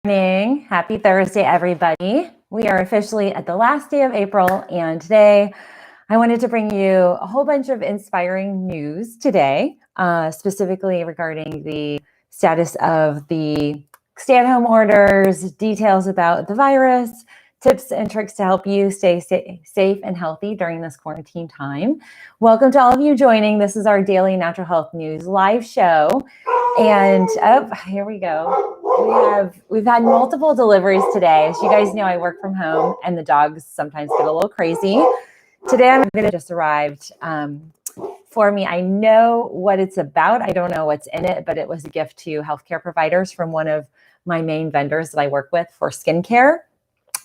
Morning. Happy Thursday, everybody. We are officially at the last day of April, and today I wanted to bring you a whole bunch of inspiring news today, specifically regarding the status of the stay-at-home orders, details about the virus, tips and tricks to help you stay safe and healthy during this quarantine time. Welcome to all of you joining. This is our daily Natural Health News live show. And here we go. We've had multiple deliveries today. As you guys know, I work from home and the dogs sometimes get a little crazy. Today I'm going to just arrived for me. I know what it's about. I don't know what's in it, but it was a gift to healthcare providers from one of my main vendors that I work with for skincare.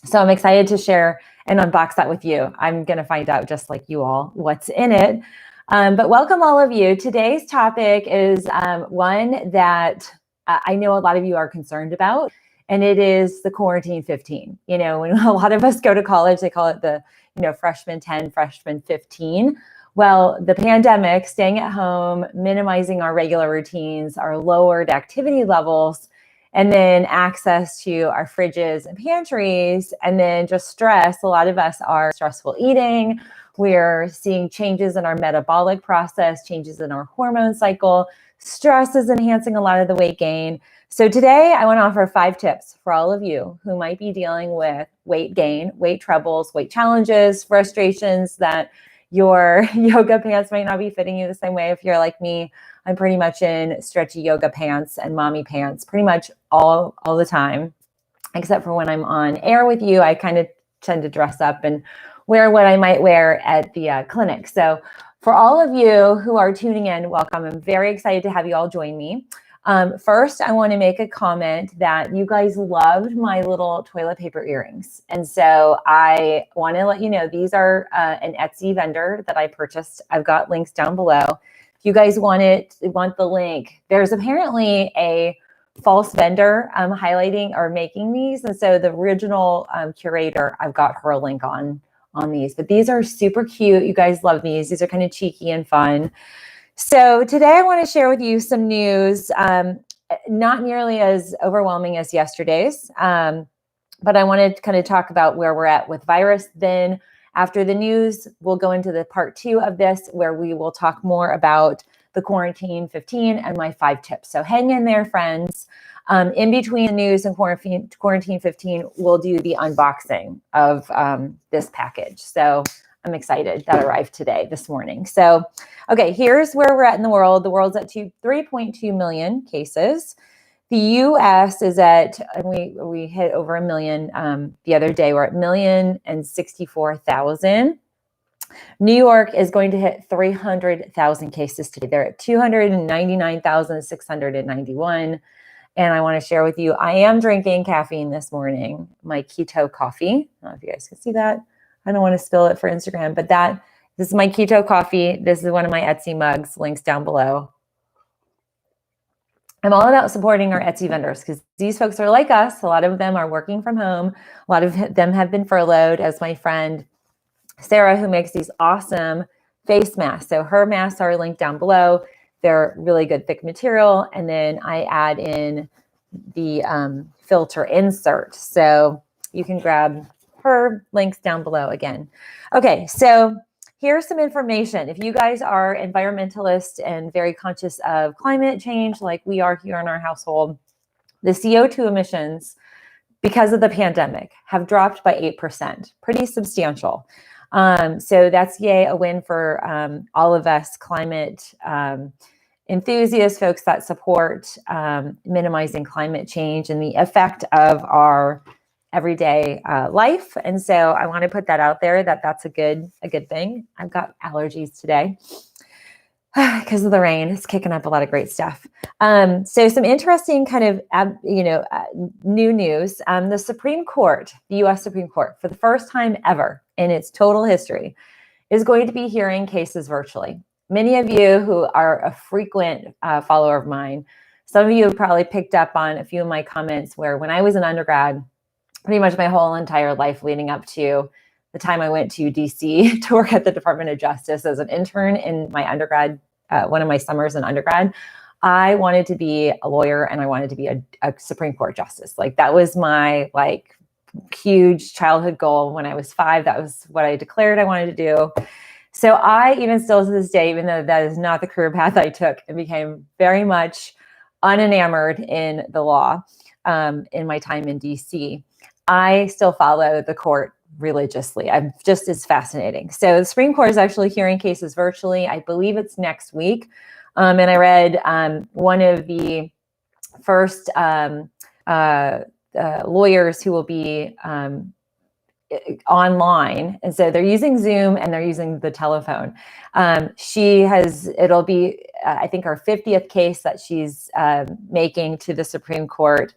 So I'm excited to share and unbox that with you. I'm going to find out, just like you all, what's in it. But welcome all of you. Today's topic is one that I know a lot of you are concerned about, and it is the quarantine 15. You know, when a lot of us go to college, they call it the, freshman 10, freshman 15. Well, the pandemic, staying at home, minimizing our regular routines, our lowered activity levels, and then access to our fridges and pantries, and then just stress. A lot of us are stressful eating. We're seeing changes in our metabolic process, changes in our hormone cycle. Stress is enhancing a lot of the weight gain. So today I want to offer 5 tips for all of you who might be dealing with weight gain, weight troubles, weight challenges, frustrations that your yoga pants might not be fitting you the same way. If you're like me, I'm pretty much in stretchy yoga pants and mommy pants pretty much all the time, except for when I'm on air with you. I kind of tend to dress up and wear what I might wear at the clinic. So for all of you who are tuning in, welcome. I'm very excited to have you all join me. First, I want to make a comment that you guys loved my little toilet paper earrings. And so I want to let you know, these are an Etsy vendor that I purchased. I've got links down below. If you guys want the link, there's apparently a false vendor highlighting or making these. And so the original curator, I've got her link on these, but these are super cute. You guys love these. These are kind of cheeky and fun. So today I want to share with you some news, not nearly as overwhelming as yesterday's, but I want to kind of talk about where we're at with virus. Then after the news, we'll go into the part 2 of this, where we will talk more about the quarantine 15 and my 5 tips. So hang in there, friends. In between the news and quarantine 15, we'll do the unboxing of this package. So I'm excited. That arrived this morning. So, okay, here's where we're at in the world. The world's at 3.2 million cases. The U.S. is at, and we hit over 1 million the other day. We're at 1,064,000. New York is going to hit 300,000 cases today. They're at 299,691. And I want to share with you, I am drinking caffeine this morning, my keto coffee. I don't know if you guys can see that. I don't want to spill it for Instagram, but this is my keto coffee. This is one of my Etsy mugs, links down below. I'm all about supporting our Etsy vendors because these folks are like us. A lot of them are working from home. A lot of them have been furloughed, as my friend Sarah, who makes these awesome face masks. So her masks are linked down below. They're really good, thick material. And then I add in the filter insert. So you can grab her links down below again. Okay, so here's some information. If you guys are environmentalists and very conscious of climate change, like we are here in our household, the CO2 emissions, because of the pandemic, have dropped by 8%, pretty substantial. So that's a win for all of us climate enthusiasts, folks that support minimizing climate change and the effect of our everyday life. And so I want to put that out there, that's a good thing. I've got allergies today because of the rain. It's kicking up a lot of great stuff. So some interesting kind of, new news. The Supreme Court, the U.S. Supreme Court, for the first time ever in its total history, is going to be hearing cases virtually. Many of you who are a frequent follower of mine, some of you have probably picked up on a few of my comments where when I was an undergrad, pretty much my whole entire life leading up to the time I went to DC to work at the Department of Justice as an intern in my undergrad, one of my summers in undergrad, I wanted to be a lawyer and I wanted to be a Supreme Court justice. Like that was my huge childhood goal. When I was 5, that was what I declared I wanted to do. So I, even still to this day, even though that is not the career path I took, and became very much unenamored in the law in my time in DC, I still follow the court religiously. I'm just as fascinating. So the Supreme Court is actually hearing cases virtually. I believe it's next week. And I read one of the first lawyers who will be online. And so they're using Zoom and they're using the telephone. It'll be, I think, our 50th case that she's making to the Supreme Court.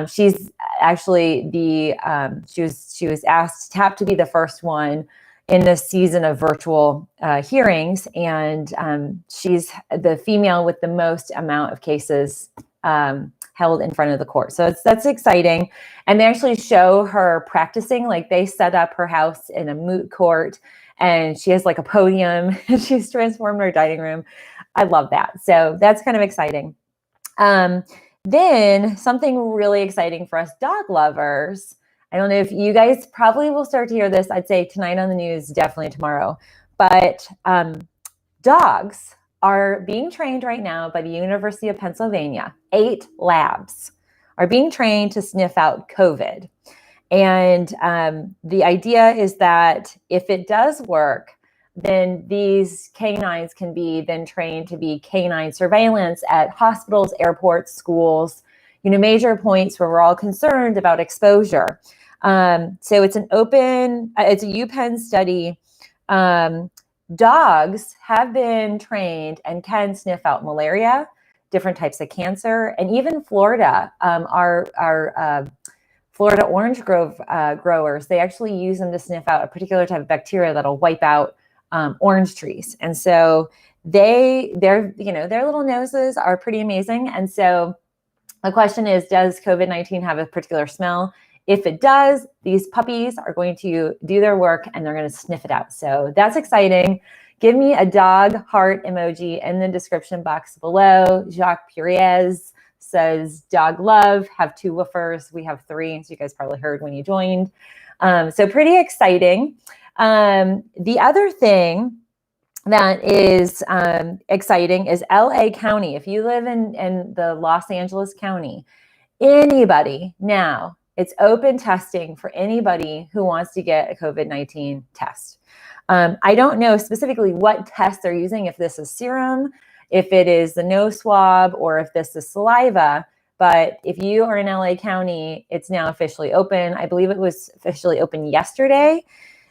She's actually she was asked to be the first one in this season of virtual hearings. And she's the female with the most amount of cases held in front of the court. So that's exciting. And they actually show her practicing, like they set up her house in a moot court and she has like a podium and she's transformed her dining room. I love that. So that's kind of exciting. Then something really exciting for us dog lovers. I don't know if you guys probably will start to hear this. I'd say tonight on the news, definitely tomorrow. But dogs are being trained right now by the University of Pennsylvania. 8 labs are being trained to sniff out COVID. And the idea is that if it does work, then these canines can be then trained to be canine surveillance at hospitals, airports, schools, major points where we're all concerned about exposure. So it's it's a UPenn study. Dogs have been trained and can sniff out malaria, different types of cancer, and even Florida, our Florida orange grove growers, they actually use them to sniff out a particular type of bacteria that'll wipe out orange trees. And so their little noses are pretty amazing. And so the question is, does COVID-19 have a particular smell? If it does, these puppies are going to do their work and they're going to sniff it out. So that's exciting. Give me a dog heart emoji in the description box below. Jacques Perez says, dog love, have 2 woofers. We have 3, so you guys probably heard when you joined. So pretty exciting. The other thing that is exciting is LA County. If you live in the Los Angeles County, anybody now, it's open testing for anybody who wants to get a COVID-19 test. I don't know specifically what test they're using, if this is serum, if it is the nose swab, or if this is saliva. But if you are in LA County, it's now officially open. I believe it was officially open yesterday.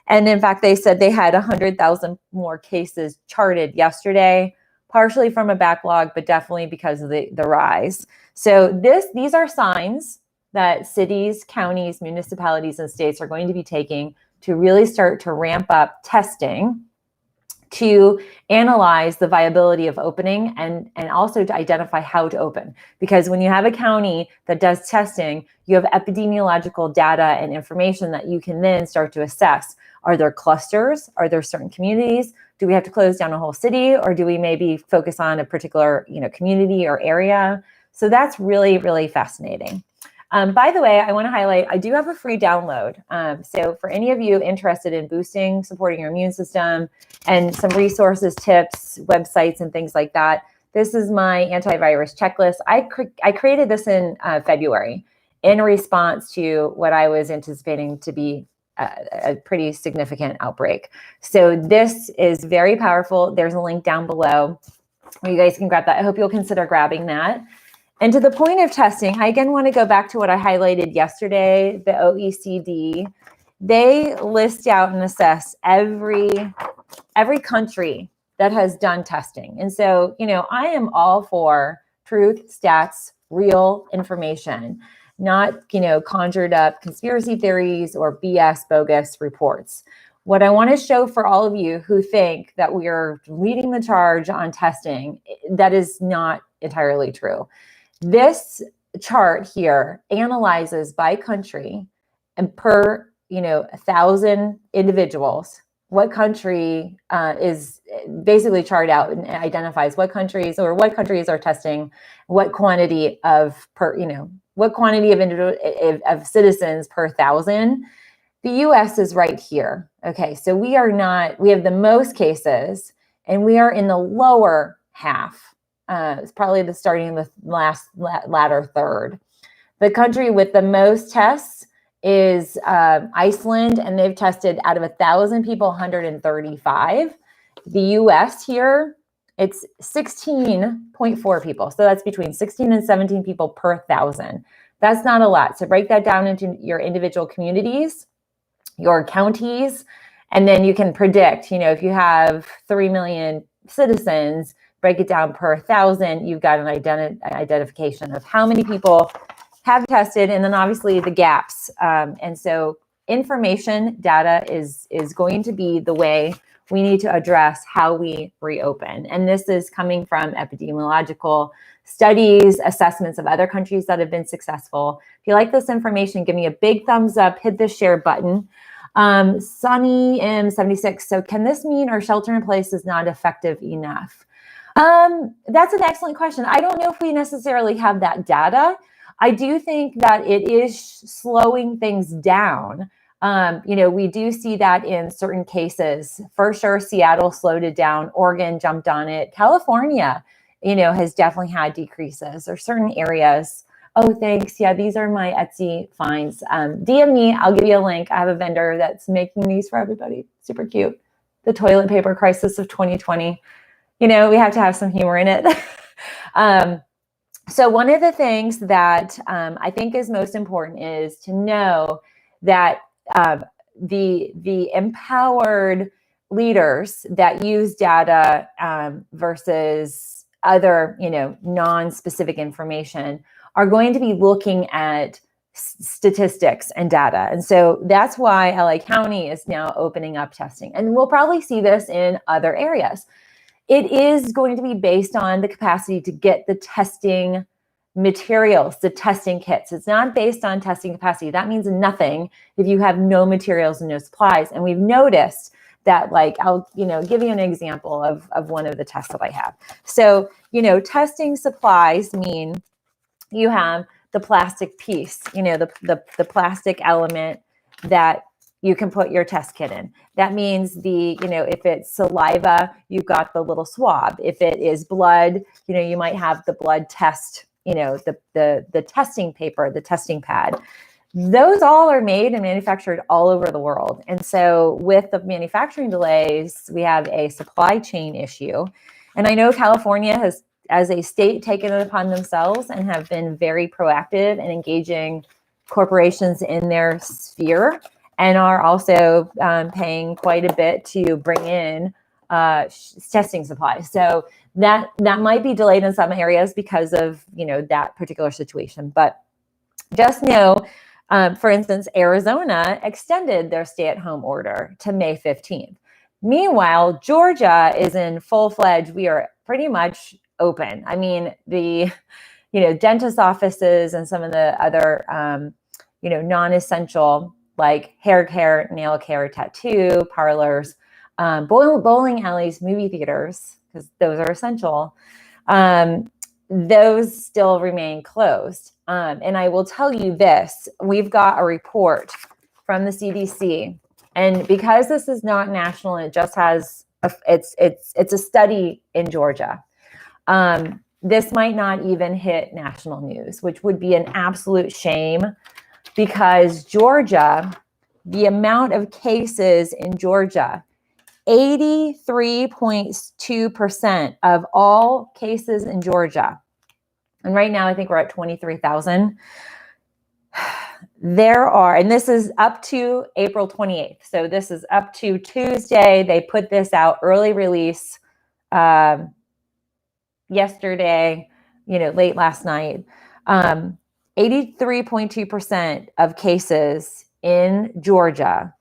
And in fact, they said they had 100,000 more cases charted yesterday, partially from a backlog, but definitely because of the rise. So these are signs that cities, counties, municipalities, and states are going to be taking to really start to ramp up testing to analyze the viability of opening and also to identify how to open. Because when you have a county that does testing, you have epidemiological data and information that you can then start to assess. Are there clusters? Are there certain communities? Do we have to close down a whole city, or do we maybe focus on a particular community or area? So that's really, really fascinating. By the way, I want to highlight, I do have a free download. So for any of you interested in boosting, supporting your immune system, and some resources, tips, websites, and things like that, this is my antivirus checklist. I created this in February in response to what I was anticipating to be a pretty significant outbreak. So this is very powerful. There's a link down below where you guys can grab that. I hope you'll consider grabbing that. And to the point of testing, I again want to go back to what I highlighted yesterday, the OECD. They list out and assess every country that has done testing. And so, I am all for truth, stats, real information, not, conjured up conspiracy theories or BS bogus reports. What I want to show for all of you who think that we are leading the charge on testing, that is not entirely true. This chart here analyzes by country and per, 1,000 individuals, what country is basically charted out and identifies what countries are testing what quantity of what quantity of citizens per 1,000. The US is right here. Okay, so we have the most cases, and we are in the lower half. It's probably starting the latter third. The country with the most tests is Iceland, and they've tested out of 1,000 people, 135. The US here, it's 16.4 people. So that's between 16 and 17 people per 1,000. That's not a lot. So break that down into your individual communities, your counties, and then you can predict, if you have 3 million citizens, break it down per 1,000, you've got an identification of how many people have tested, and then obviously the gaps. And so information data is going to be the way we need to address how we reopen. And this is coming from epidemiological studies, assessments of other countries that have been successful. If you like this information, give me a big thumbs up, hit the share button. Sunny M76, so can this mean our shelter in place is not effective enough? That's an excellent question. I don't know if we necessarily have that data. I do think that it is slowing things down. We do see that in certain cases. For sure, Seattle slowed it down. Oregon jumped on it. California, has definitely had decreases, or certain areas. Oh, thanks. Yeah, these are my Etsy finds. DM me. I'll give you a link. I have a vendor that's making these for everybody. Super cute. The toilet paper crisis of 2020. We have to have some humor in it. So one of the things that I think is most important is to know that the empowered leaders that use data versus other, non-specific information are going to be looking at statistics and data. And so that's why LA County is now opening up testing. And we'll probably see this in other areas. It is going to be based on the capacity to get the testing materials, the testing kits. It's not based on testing capacity. That means nothing if you have no materials and no supplies. And we've noticed that, I'll, give you an example of one of the tests that I have. So, testing supplies mean you have the plastic piece, the plastic element that you can put your test kit in. That means if it's saliva, you've got the little swab. If it is blood, you might have the blood test, the testing paper, the testing pad. Those all are made and manufactured all over the world. And so with the manufacturing delays, we have a supply chain issue. And I know California has, as a state, taken it upon themselves and have been very proactive in engaging corporations in their sphere, and are also paying quite a bit to bring in testing supplies. So that might be delayed in some areas because of that particular situation. But just know, for instance, Arizona extended their stay-at-home order to May 15th. Meanwhile, Georgia is in full-fledged. We are pretty much open. I mean, the dentist offices and some of the other non-essential, like hair care, nail care, tattoo parlors, bowling alleys, movie theaters, because those are essential, those still remain closed. And I will tell you this, we've got a report from the CDC, and because this is not national, it just has, it's a study in Georgia. This might not even hit national news, which would be an absolute shame, because Georgia, the amount of cases in Georgia, 83.2% of all cases in Georgia, and right now I think we're at 23,000. There are, and this is up to April 28th. So this is up to Tuesday. They put this out, early release yesterday, late last night. 83.2% of cases in Georgia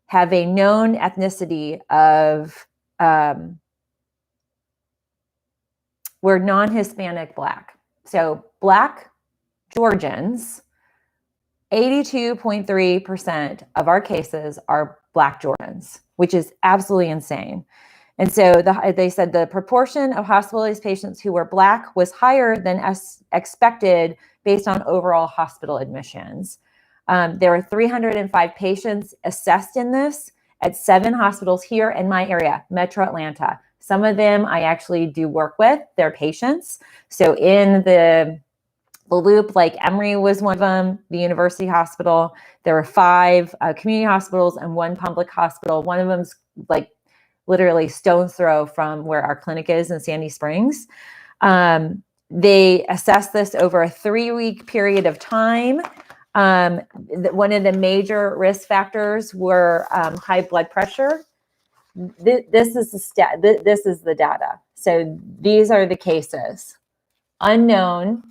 have a known ethnicity of, we're non-Hispanic Black. So Black Georgians 82.3% of our cases are Black Jordans, which is absolutely insane. And so they said the proportion of hospitalized patients who were Black was higher than expected based on overall hospital admissions. There were 305 patients assessed in this at 7 hospitals here in my area, Metro Atlanta. Some of them I actually do work with, they're patients. So in the loop, like Emory was one of them, the University Hospital. There were 5 community hospitals and 1 public hospital. One of them's like literally stone's throw from where our clinic is in Sandy Springs. They assessed this over a 3-week period of time. One of the major risk factors were high blood pressure. This is the data. So these are the cases. Unknown,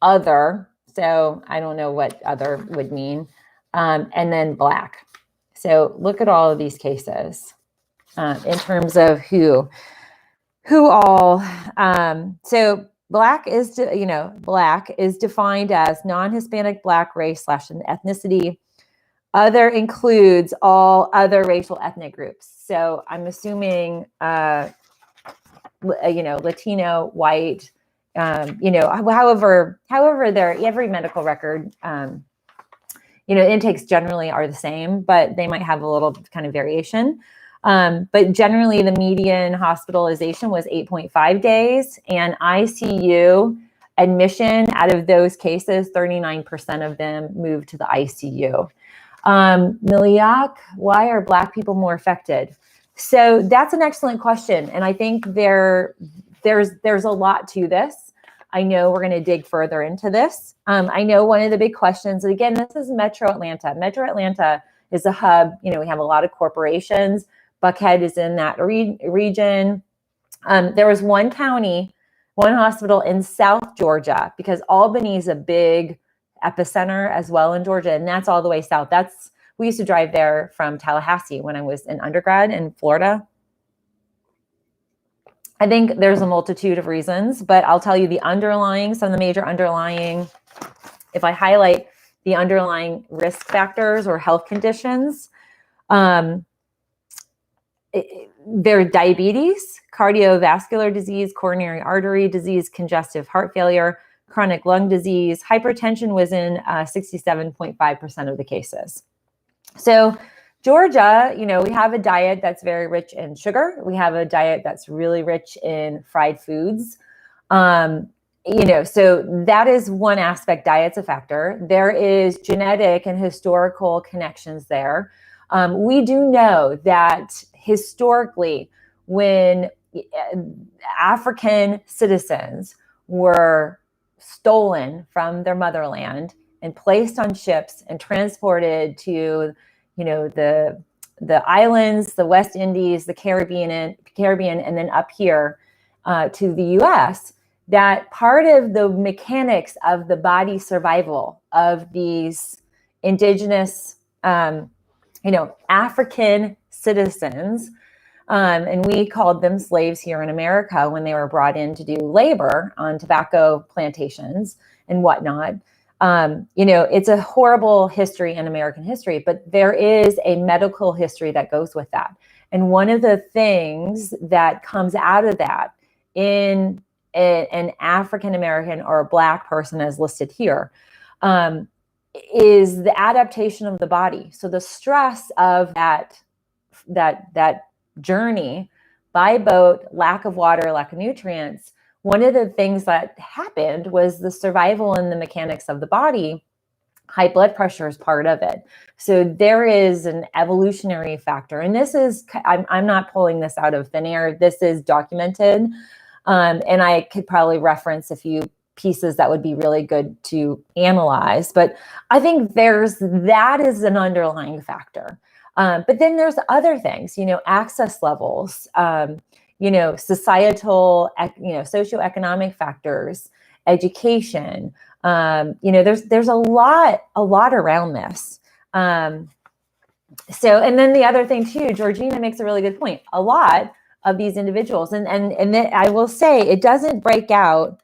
other, so I don't know what other would mean, and then Black. So look at all of these cases in terms of who all. So Black is, Black is defined as non-Hispanic Black race / ethnicity. Other includes all other racial ethnic groups. So I'm assuming, Latino, white, however every medical record, intakes generally are the same, but they might have a little kind of variation. But generally the median hospitalization was 8.5 days, and ICU admission out of those cases, 39% of them moved to the ICU. Miliak, why are Black people more affected? So that's an excellent question. And I think there's a lot to this. I know we're going to dig further into this. I know one of the big questions, and again, this is Metro Atlanta. Metro Atlanta is a hub. We have a lot of corporations. Buckhead is in that region. There was one hospital in South Georgia, because Albany is a big epicenter as well in Georgia, and that's all the way south. We used to drive there from Tallahassee when I was in undergrad in Florida. I think there's a multitude of reasons, but I'll tell you some of the major underlying, if I highlight the underlying risk factors or health conditions, there are diabetes, cardiovascular disease, coronary artery disease, congestive heart failure, chronic lung disease. Hypertension was in 67.5% of the cases. So Georgia, we have a diet that's very rich in sugar. We have a diet that's really rich in fried foods. So that is one aspect. Diet's a factor. There is genetic and historical connections there. We do know that historically, when African citizens were stolen from their motherland and placed on ships and transported to, the islands, the West Indies, the Caribbean, and then up here to the U.S., that part of the mechanics of the body survival of these indigenous, African citizens, and we called them slaves here in America when they were brought in to do labor on tobacco plantations and whatnot. It's a horrible history in American history, but there is a medical history that goes with that. And one of the things that comes out of that in an African-American or a Black person as listed here, is the adaptation of the body. So the stress of that journey by boat, lack of water, lack of nutrients, one of the things that happened was the survival and the mechanics of the body. High blood pressure is part of it. So there is an evolutionary factor. And this is, I'm not pulling this out of thin air. This is documented. And I could probably reference a few pieces that would be really good to analyze. But I think that is an underlying factor. But then there's other things, access levels, societal, socioeconomic factors, education. There's a lot around this. And then the other thing too, Georgina makes a really good point. A lot of these individuals, and I will say it doesn't break out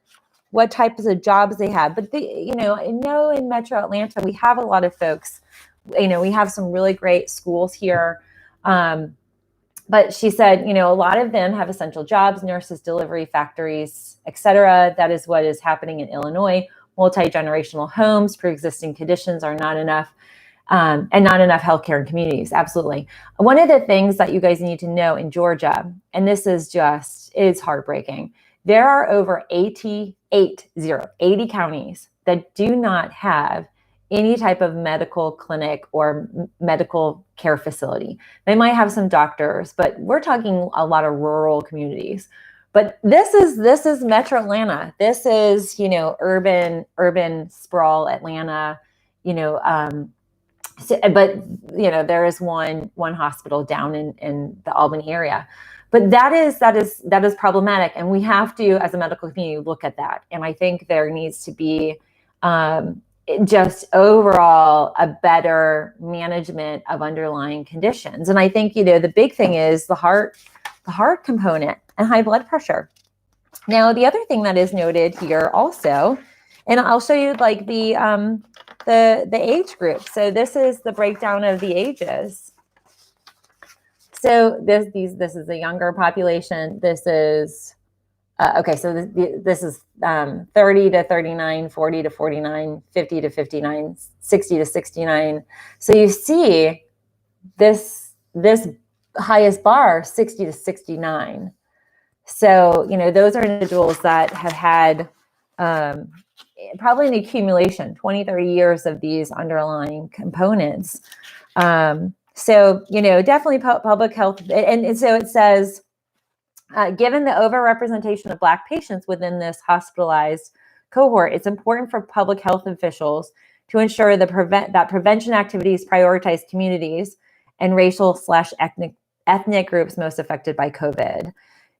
what types of jobs they have. But I know in Metro Atlanta, we have a lot of folks, we have some really great schools here. But she said, a lot of them have essential jobs, nurses, delivery factories, et cetera. That is what is happening in Illinois. Multi-generational homes, pre-existing conditions are not enough. And not enough healthcare in communities. Absolutely. One of the things that you guys need to know in Georgia, and this is it's heartbreaking. There are over 80 counties that do not have any type of medical clinic or medical care facility. They might have some doctors, but we're talking a lot of rural communities. But this is Metro Atlanta. This is, urban sprawl Atlanta, but there is one hospital down in the Albany area, but that is problematic, and we have to, as a medical community, look at that. And I think there needs to be just overall a better management of underlying conditions. And I think the big thing is the heart component and high blood pressure. Now, the other thing that is noted here also, and I'll show you like the age group. So this is the breakdown of the ages. So this is a younger population. This is okay. So this is 30 to 39, 40 to 49, 50 to 59, 60 to 69. So you see this highest bar, 60 to 69. So those are individuals that have had probably an accumulation, 20, 30 years of these underlying components. So, definitely public health. And so it says, given the overrepresentation of Black patients within this hospitalized cohort, it's important for public health officials to ensure that prevention activities prioritize communities and racial/ethnic groups most affected by COVID.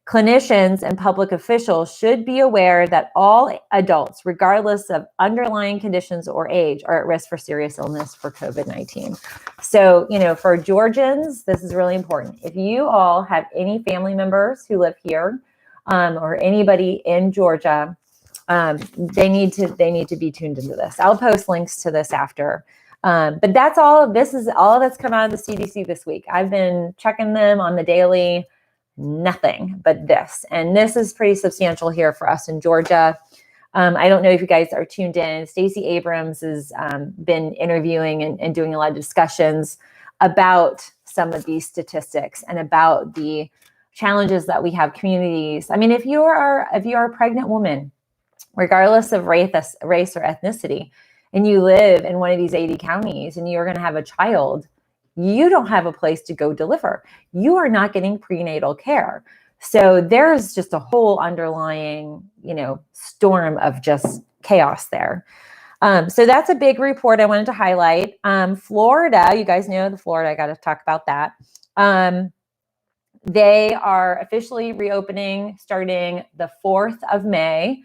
Clinicians and public officials should be aware that all adults, regardless of underlying conditions or age, are at risk for serious illness for COVID-19. So, for Georgians, this is really important. If you all have any family members who live here or anybody in Georgia, they need to be tuned into this. I'll post links to this after. But that's all. This is all that's come out of the CDC this week. I've been checking them on the daily. Nothing but this. And this is pretty substantial here for us in Georgia. I don't know if you guys are tuned in. Stacey Abrams has been interviewing and doing a lot of discussions about some of these statistics and about the challenges that we have communities. I mean, if you are a pregnant woman, regardless of race or ethnicity, and you live in one of these 80 counties and you're going to have a child, you don't have a place to go deliver. You are not getting prenatal care. So there's just a whole underlying, storm of just chaos there. So that's a big report I wanted to highlight. Florida, you guys know Florida, I got to talk about that. They are officially reopening starting the 4th of May.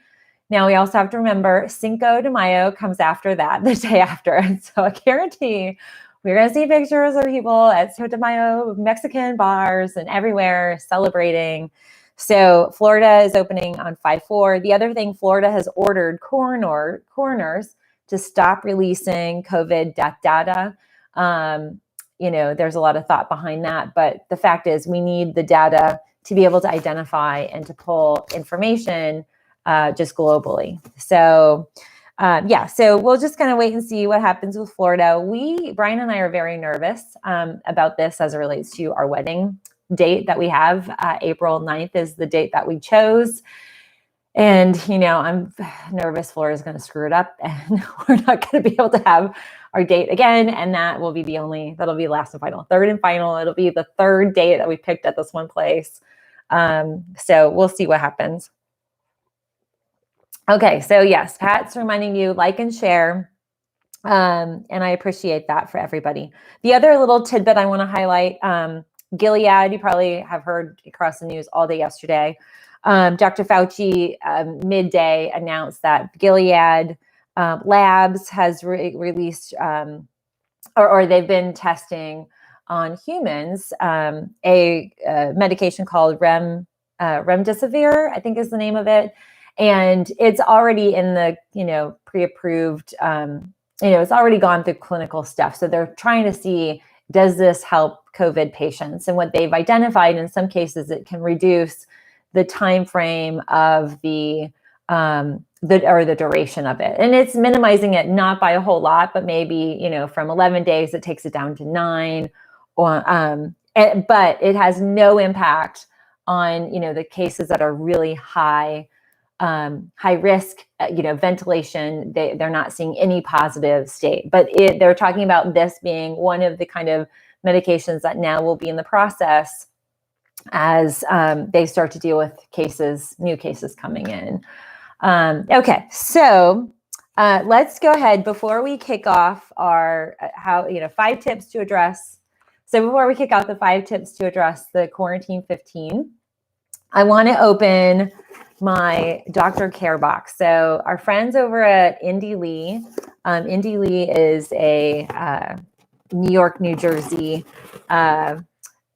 Now, we also have to remember Cinco de Mayo comes after that, the day after. And so I guarantee we're going to see pictures of people at Cinco de Mayo, Mexican bars and everywhere celebrating. So Florida is opening on 5/4. The other thing, Florida has ordered coroners to stop releasing COVID death data. There's a lot of thought behind that, but the fact is we need the data to be able to identify and to pull information just globally. So so we'll just kind of wait and see what happens with Florida. Brian and I are very nervous about this as it relates to our wedding date that we have. April 9th is the date that we chose. And, I'm nervous Florida's going to screw it up and we're not going to be able to have our date again. And that will be that'll be last and final, third and final. It'll be the third date that we picked at this one place. So we'll see what happens. Okay, so yes, Pat's reminding you, like and share, and I appreciate that for everybody. The other little tidbit I want to highlight, Gilead, you probably have heard across the news all day yesterday. Dr. Fauci midday announced that Gilead Labs has released, or they've been testing on humans, a medication called Remdesivir, I think is the name of it. And it's already in the, pre-approved, it's already gone through clinical stuff. So they're trying to see, does this help COVID patients? And what they've identified in some cases, it can reduce the time frame of the duration of it. And it's minimizing it not by a whole lot, but maybe, from 11 days, it takes it down to 9. But it has no impact on, the cases that are really high risk, ventilation. They're not seeing any positive state, but they're talking about this being one of the kind of medications that now will be in the process as they start to deal with new cases coming in. Okay, so let's go ahead before we kick off our 5 tips to address. So before we kick off the 5 tips to address the quarantine 15, I want to open my Dr. Care box. So our friends over at Indy Lee, Indy Lee is a New York, New Jersey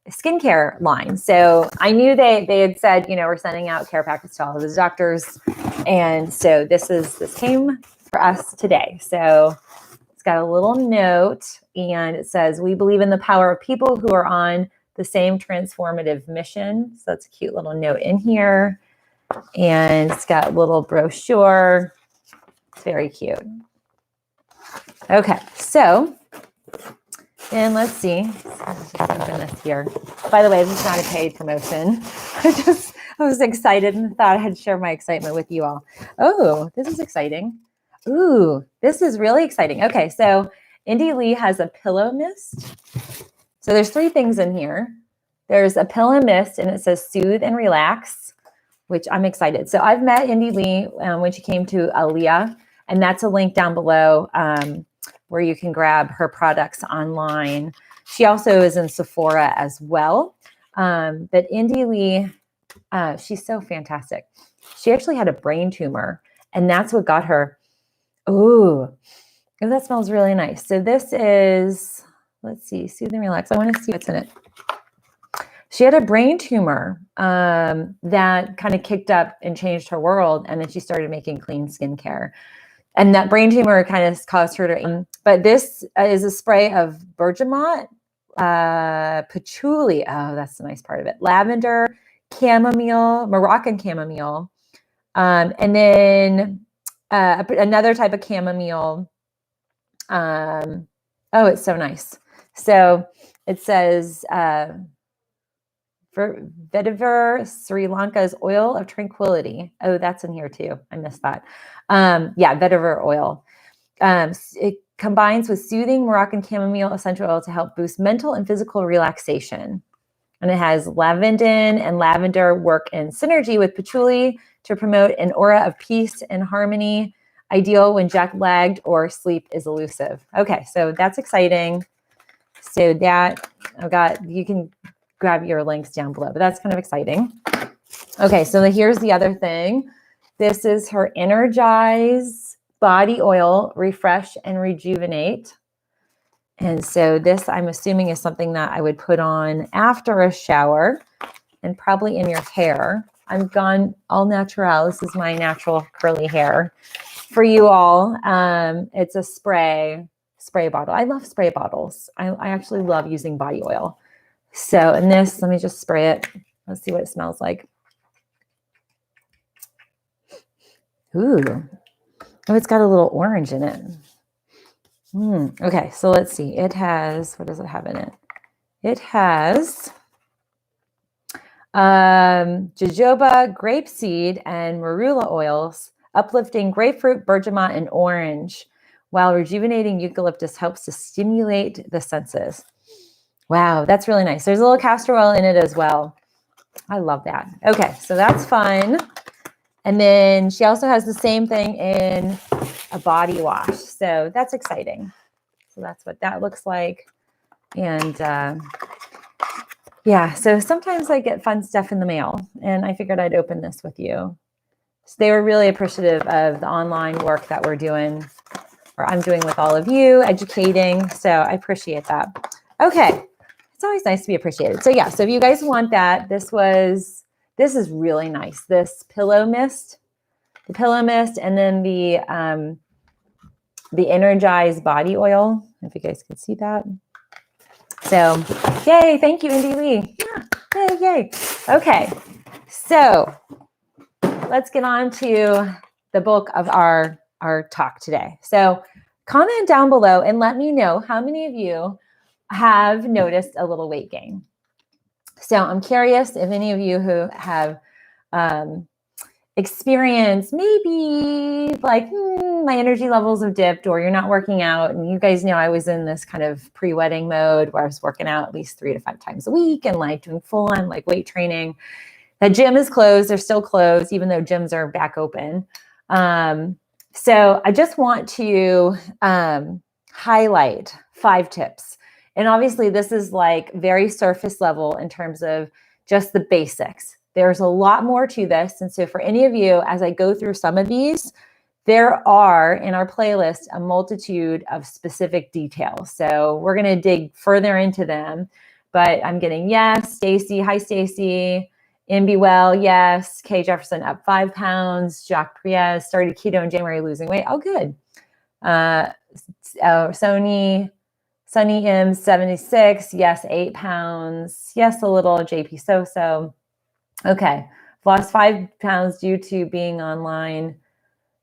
skincare line. So I knew they had said, we're sending out care packets to all of the doctors. And so this came for us today. So it's got a little note and it says, we believe in the power of people who are on the same transformative mission. So that's a cute little note in here. And it's got a little brochure. It's very cute. Okay, so, and let's see. Let's just open this here. By the way, this is not a paid promotion. I was excited and thought I'd share my excitement with you all. Oh, this is exciting. Ooh, this is really exciting. Okay, so Indy Lee has a pillow mist. So there's 3 things in here. There's a pillow mist and it says soothe and relax, which I'm excited. So I've met Indy Lee when she came to Aaliyah, and that's a link down below where you can grab her products online. She also is in Sephora as well. But Indy Lee, she's so fantastic. She actually had a brain tumor, and that's what got her. Ooh, that smells really nice. So this is, let's see, soothe and relax. I want to see what's in it. She had a brain tumor that kind of kicked up and changed her world. And then she started making clean skincare. And that brain tumor kind of caused her to, but this is a spray of bergamot, patchouli. Oh, that's the nice part of it. Lavender, chamomile, Moroccan chamomile. And then another type of chamomile. Oh, it's so nice. So it says, Vetiver Sri Lanka's oil of tranquility. Oh, that's in here too. I missed that. Vetiver oil. It combines with soothing Moroccan chamomile essential oil to help boost mental and physical relaxation. And it has lavandin and lavender work in synergy with patchouli to promote an aura of peace and harmony, ideal when jet-lagged or sleep is elusive. Okay, so that's exciting. So that you can grab your links down below, but that's kind of exciting. Okay, so here's the other thing. This is her Energize Body Oil, Refresh and Rejuvenate. And so this, I'm assuming, is something that I would put on after a shower and probably in your hair. I've gone all natural. This is my natural curly hair. For you all, it's a spray bottle. I love spray bottles. I actually love using body oil. So, and this, let me just spray it. Let's see what it smells like. Ooh. Oh, it's got a little orange in it. Okay, so let's see. It has, what does it have in it? It has jojoba, grapeseed, and marula oils, uplifting grapefruit, bergamot, and orange, while rejuvenating eucalyptus helps to stimulate the senses. Wow, that's really nice. There's a little castor oil in it as well. I love that. Okay, so that's fun. And then she also has the same thing in a body wash. So that's exciting. So that's what that looks like. And so sometimes I get fun stuff in the mail, and I figured I'd open this with you. So they were really appreciative of the online work that we're doing, or I'm doing with all of you, educating. So I appreciate that. Okay. It's always nice to be appreciated. So so if you guys want that, this is really nice. This pillow mist. the pillow mist, and then the Energized body oil. If you guys can see that. So, yay! Thank you, Indy Lee. Yeah, yay! Okay, so let's get on to the bulk of our talk today. So, comment down below and let me know how many of you have noticed a little weight gain. So I'm curious if any of you who have experienced maybe like my energy levels have dipped, or you're not working out. And you guys know I was in this kind of pre-wedding mode where I was working out at least 3 to 5 times a week and like doing full on like weight training. The gym is closed. They're still closed, even though gyms are back open. So I just want to highlight 5 tips. And obviously this is like very surface level in terms of just the basics. There's a lot more to this. And so for any of you, as I go through some of these, there are in our playlist a multitude of specific details. So we're going to dig further into them. But I'm getting yes, Stacy. Hi, Stacy. MB Well, yes. Kay Jefferson up 5 pounds. Jacques Priez started keto in January, losing weight. Oh, good. Sunny M 76. Yes, 8 pounds. Yes, a little. JP So. Okay. Lost 5 pounds due to being online.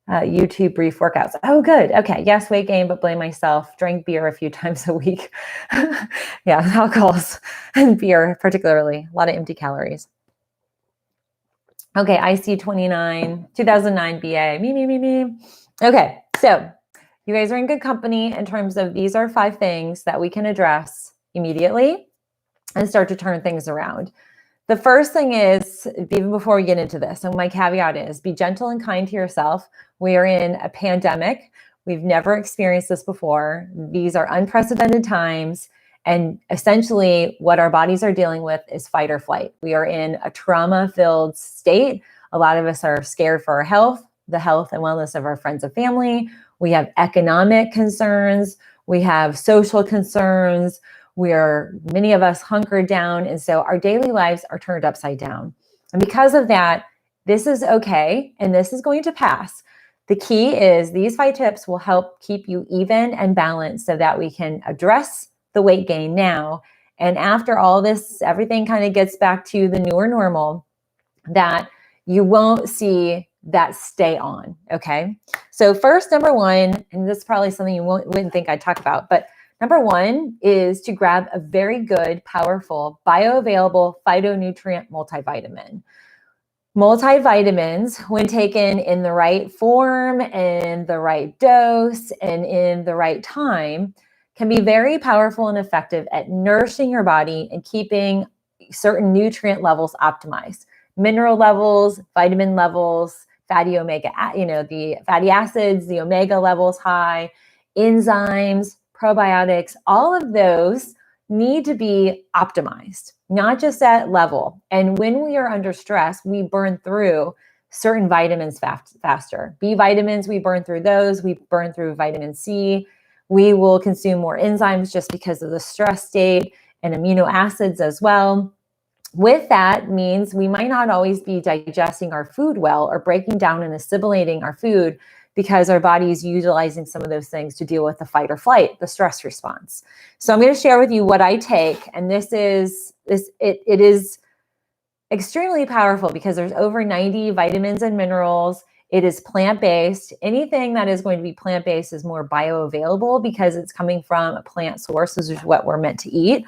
YouTube brief workouts. Oh, good. Okay. Yes, weight gain, but blame myself. Drank beer a few times a week. Yeah, alcohols and beer, particularly. A lot of empty calories. Okay, IC 29, 2009 BA. Me. Okay, so you guys are in good company in terms of these are 5 things that we can address immediately and start to turn things around. The first thing is, even before we get into this, and my caveat is be gentle and kind to yourself. We are in a pandemic. We've never experienced this before. These are unprecedented times. And essentially what our bodies are dealing with is fight or flight. We are in a trauma-filled state. A lot of us are scared for our health, the health and wellness of our friends and family. We have economic concerns. We have social concerns. Many of us hunkered down. And so our daily lives are turned upside down. And because of that, this is okay. And this is going to pass. The key is these 5 tips will help keep you even and balanced so that we can address the weight gain now. And after all this, everything kind of gets back to the newer normal, that you won't see that stay on. Okay. So first, number 1, and this is probably something you wouldn't think I'd talk about, but number 1 is to grab a very good, powerful, bioavailable phytonutrient multivitamin. Multivitamins, when taken in the right form, in the right dose, and in the right time, can be very powerful and effective at nourishing your body and keeping certain nutrient levels optimized. Mineral levels, vitamin levels, fatty omega, the fatty acids, the omega levels high, enzymes, probiotics, all of those need to be optimized, not just at level. And when we are under stress, we burn through certain vitamins faster. B vitamins, we burn through those. We burn through vitamin C. We will consume more enzymes just because of the stress state, and amino acids as well. With that means we might not always be digesting our food well or breaking down and assimilating our food because our body is utilizing some of those things to deal with the fight or flight, the stress response. So I'm going to share with you what I take, and it is extremely powerful because there's over 90 vitamins and minerals. It is plant-based. Anything that is going to be plant-based is more bioavailable because it's coming from a plant source, which is what we're meant to eat.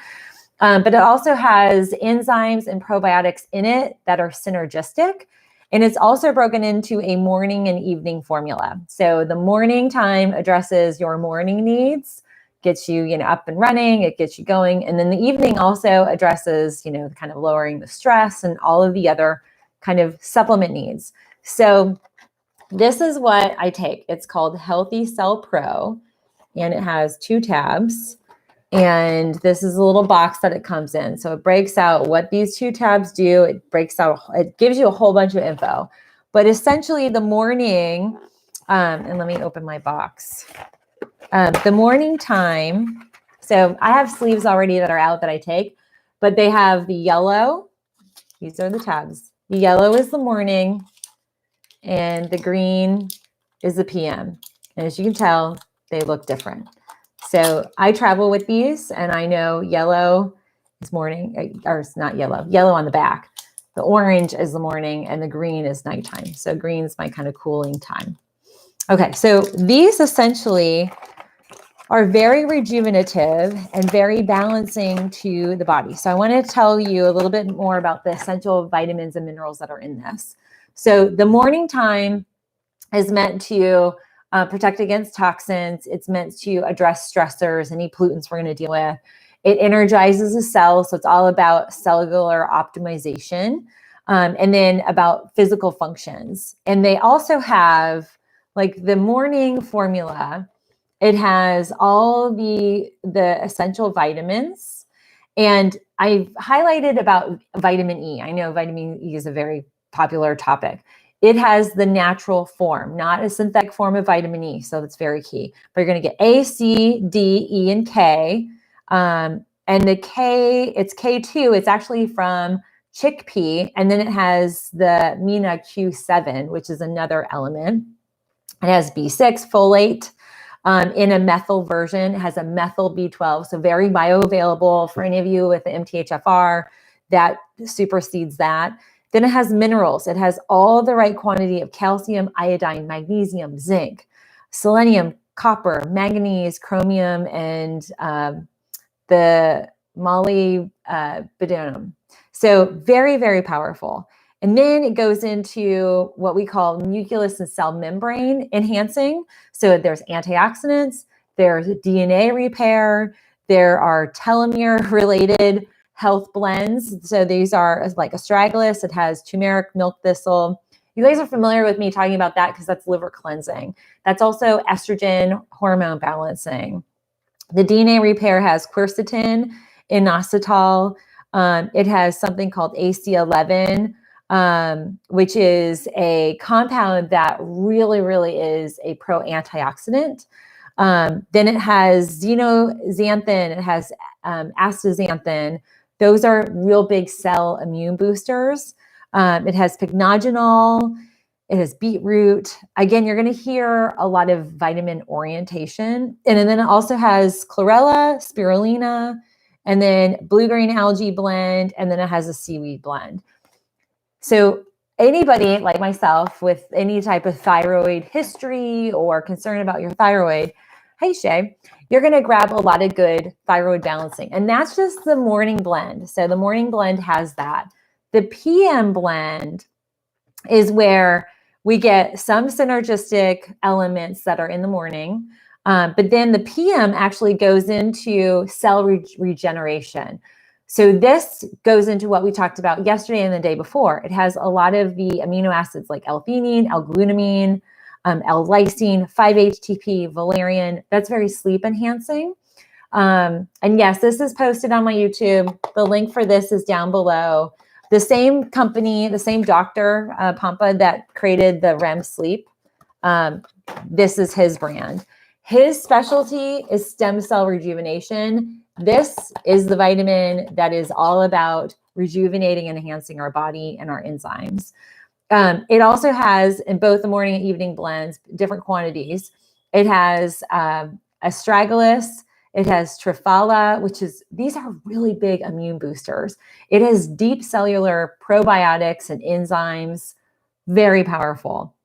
But it also has enzymes and probiotics in it that are synergistic. And it's also broken into a morning and evening formula. So the morning time addresses your morning needs, gets you, up and running, it gets you going. And then the evening also addresses, kind of lowering the stress and all of the other kind of supplement needs. So this is what I take. It's called Healthy Cell Pro, and it has 2 tabs. And this is a little box that it comes in. So it breaks out what these 2 tabs do. It gives you a whole bunch of info. But essentially the morning, and let me open my box. The morning time, so I have sleeves already that are out that I take, but they have the yellow. These are the tabs. The yellow is the morning. and the green is the PM. And as you can tell, they look different. So I travel with these, and I know yellow is morning, or it's not yellow, yellow on the back. The orange is the morning, and the green is nighttime. So green is my kind of cooling time. Okay, so these essentially are very rejuvenative and very balancing to the body. So I want to tell you a little bit more about the essential vitamins and minerals that are in this. So the morning time is meant to protect against toxins. It's meant to address stressors, any pollutants we're going to deal with. It energizes the cell, so it's all about cellular optimization, and then about physical functions. And they also have, like, the morning formula. It has all the essential vitamins, and I've highlighted about vitamin E. I know vitamin E is a very popular topic. It has the natural form, not a synthetic form of vitamin E. So that's very key. But you're going to get A, C, D, E, and K. And the K, it's K2. It's actually from chickpea. And then it has the Mina Q7, which is another element. It has B6, folate. In a methyl version, it has a methyl B12. So very bioavailable for any of you with the MTHFR. That supersedes that. Then it has minerals. It has all the right quantity of calcium, iodine, magnesium, zinc, selenium, copper, manganese, chromium, and the molybdenum. So very, very powerful. And then it goes into what we call nucleus and cell membrane enhancing. So there's antioxidants, there's DNA repair, there are telomere related health blends. So these are like astragalus. It has turmeric, milk thistle. You guys are familiar with me talking about that because that's liver cleansing. That's also estrogen hormone balancing. The DNA repair has quercetin, inositol. It has something called AC11, which is a compound that really, really is a pro-antioxidant. Then it has xanthine, it has astaxanthin. Those are real big cell immune boosters. It has pycnogenol, it has beetroot. Again, you're going to hear a lot of vitamin orientation. And then it also has chlorella, spirulina, and then blue-green algae blend, and then it has a seaweed blend. So anybody like myself with any type of thyroid history or concern about your thyroid, hey Shay, you're going to grab a lot of good thyroid balancing. And that's just the morning blend. So the morning blend has that. The PM blend is where we get some synergistic elements that are in the morning. But then the PM actually goes into cell regeneration. So this goes into what we talked about yesterday and the day before. It has a lot of the amino acids like L-theanine, L-glutamine, L-lysine, 5-HTP, valerian. That's very sleep enhancing. And yes, this is posted on my YouTube. The link for this is down below. The same company, the same doctor, Pampa, that created the REM sleep. This is his brand. His specialty is stem cell rejuvenation. This is the vitamin that is all about rejuvenating and enhancing our body and our enzymes. It also has, in both the morning and evening blends, different quantities. It has astragalus. It has triphala, which is, these are really big immune boosters. It has deep cellular probiotics and enzymes, very powerful.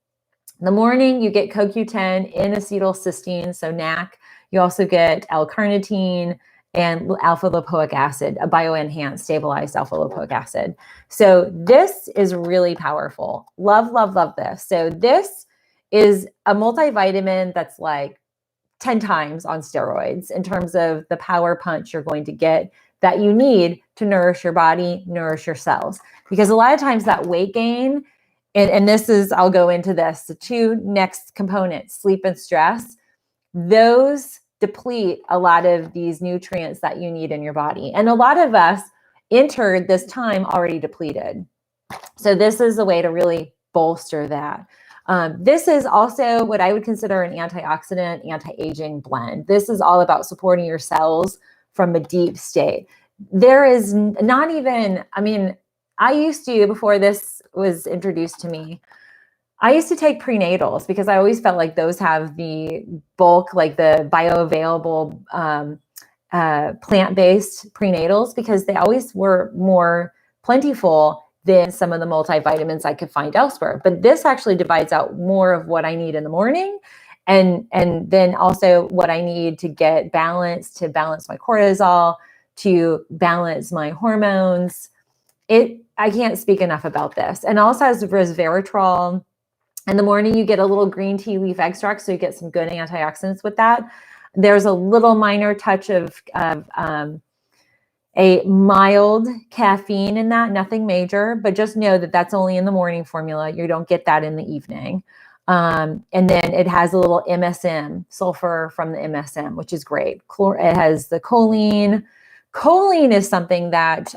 In the morning, you get CoQ10 in acetylcysteine, so NAC. You also get L-carnitine and alpha-lipoic acid, a bioenhanced, stabilized alpha-lipoic acid. So this is really powerful. Love, love, love this. So this is a multivitamin that's like 10 times on steroids in terms of the power punch you're going to get that you need to nourish your body, nourish your cells. Because a lot of times that weight gain, and this is, I'll go into this, the two next components, sleep and stress, those deplete a lot of these nutrients that you need in your body. And a lot of us entered this time already depleted. So this is a way to really bolster that. This is also what I would consider an antioxidant, anti-aging blend. This is all about supporting your cells from a deep state. There is not even, I mean, I used to, before this was introduced to me, I used to take prenatals because I always felt like those have the bulk, like the bioavailable plant-based prenatals, because they always were more plentiful than some of the multivitamins I could find elsewhere. But this actually divides out more of what I need in the morning, and then also what I need to get balanced, to balance my cortisol, to balance my hormones. I can't speak enough about this. And also has resveratrol. In the morning, you get a little green tea leaf extract, so you get some good antioxidants with that. There's a little minor touch of a mild caffeine in that, nothing major, but just know that that's only in the morning formula. You don't get that in the evening. And then it has a little MSM, sulfur from the MSM, which is great. It has the choline. Choline is something that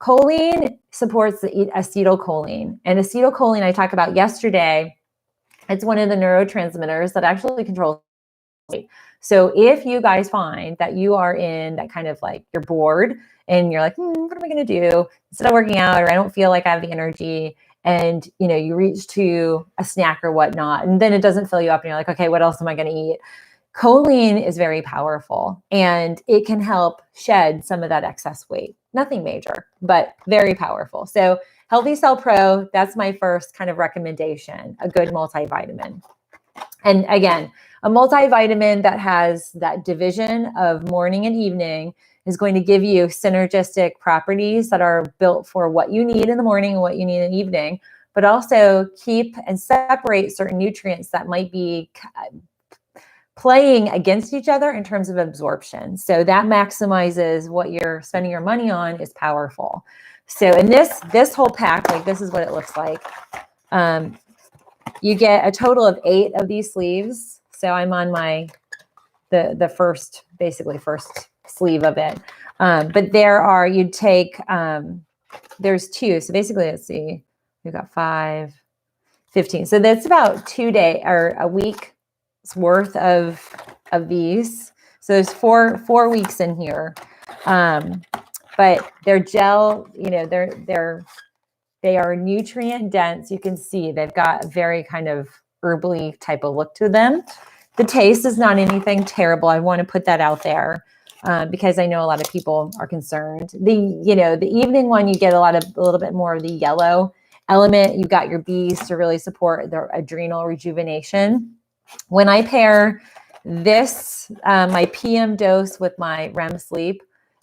choline supports the acetylcholine. And acetylcholine I talked about yesterday, it's one of the neurotransmitters that actually controls weight. So if you guys find that you are in that kind of like, you're bored and you're like, what am I going to do instead of working out, or I don't feel like I have the energy, and you reach to a snack or whatnot, and then it doesn't fill you up, and you're like, okay, what else am I going to eat? Choline is very powerful, and it can help shed some of that excess weight. Nothing major, but very powerful. So Healthy Cell Pro, that's my first kind of recommendation, a good multivitamin. And again, a multivitamin that has that division of morning and evening is going to give you synergistic properties that are built for what you need in the morning and what you need in the evening, but also keep and separate certain nutrients that might be playing against each other in terms of absorption. So that maximizes what you're spending your money on, is powerful. So in this whole pack, like, this is what it looks like. You get a total of 8 of these sleeves. So I'm on the first sleeve of it. But you'd take, there's 2. So basically, let's see, we've got 5, 15. So that's about 2 day or a week's worth of these. So there's four weeks in here. But they're gel, they are nutrient dense. You can see they've got a very kind of herbally type of look to them. The taste is not anything terrible. I want to put that out there because I know a lot of people are concerned. The evening one, you get a little bit more of the yellow element. You got your Bs to really support the adrenal rejuvenation. When I pair this, my PM dose with my REM sleep,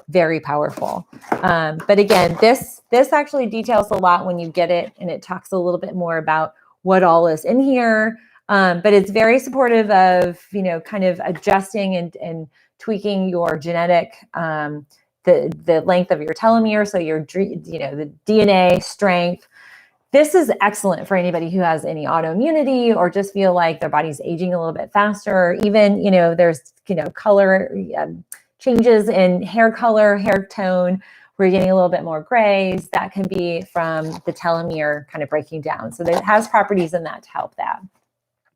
very powerful. But again, this actually details a lot when you get it, and it talks a little bit more about what all is in here. But it's very supportive of, kind of adjusting and tweaking your genetic, the length of your telomere. So the DNA strength. This is excellent for anybody who has any autoimmunity or just feel like their body's aging a little bit faster. Even, there's, color changes in hair color, hair tone. We're getting a little bit more grays. That can be from the telomere kind of breaking down. So it has properties in that to help that.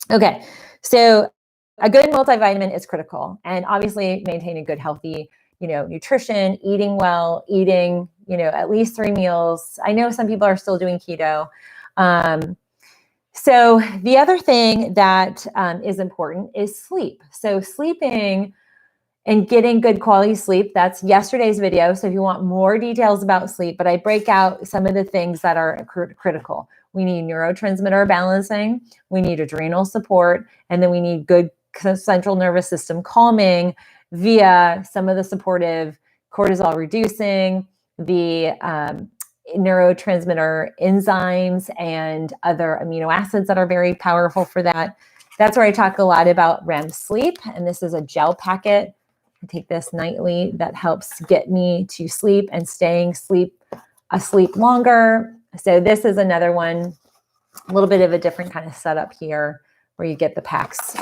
Okay, so a good multivitamin is critical, and obviously maintaining good, healthy, nutrition, eating well, eating, at least 3 meals. I know some people are still doing keto. So the other thing that is important is sleep. So sleeping and getting good quality sleep, that's yesterday's video. So if you want more details about sleep, but I break out some of the things that are critical. We need neurotransmitter balancing, we need adrenal support, and then we need good central nervous system calming via some of the supportive cortisol reducing, the neurotransmitter enzymes and other amino acids that are very powerful for that. That's where I talk a lot about REM sleep. And this is a gel packet. I take this nightly that helps get me to sleep and staying asleep longer. So this is another one, a little bit of a different kind of setup here where you get the packs.